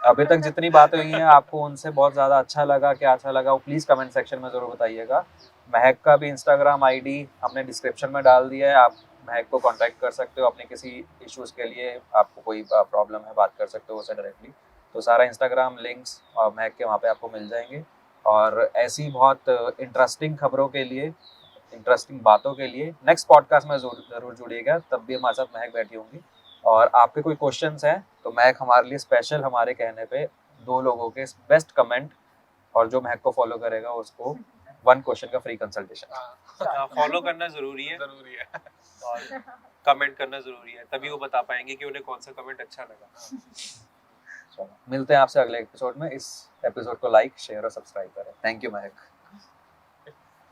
S2: अभी तक जितनी बातें हुई हैं आपको उनसे बहुत ज़्यादा अच्छा लगा, क्या अच्छा लगा वो प्लीज़ कमेंट सेक्शन में ज़रूर बताइएगा। महक का भी इंस्टाग्राम आईडी हमने डिस्क्रिप्शन में डाल दिया है, आप महक को कांटेक्ट कर सकते हो अपने किसी इश्यूज़ के लिए, आपको कोई प्रॉब्लम है बात कर सकते हो उससे डायरेक्टली। तो सारा इंस्टाग्राम लिंक्स महक के वहाँ पे आपको मिल जाएंगे। और ऐसी बहुत इंटरेस्टिंग खबरों के लिए, इंटरेस्टिंग बातों के लिए नेक्स्ट पॉडकास्ट में ज़रूर जुड़िएगा, तब भी हमारे साथ महक बैठी होंगी। और आपके कोई क्वेश्चंस हैं तो महक हमारे लिए स्पेशल, हमारे कहने पे 2 लोगों के बेस्ट कमेंट, और जो महक को फॉलो करेगा उसको 1 क्वेश्चन का फ्री कंसल्टेशन।
S3: फॉलो करना जरूरी है
S4: जरूरी है।
S3: और कमेंट करना जरूरी है, तभी वो बता पाएंगे कि उन्हें कौन सा कमेंट अच्छा लगा।
S2: चलो मिलते हैं आपसे अगले एपिसोड में। इस एपिसोड को लाइक, शेयर और सब्सक्राइब करें। Thank you Mahak.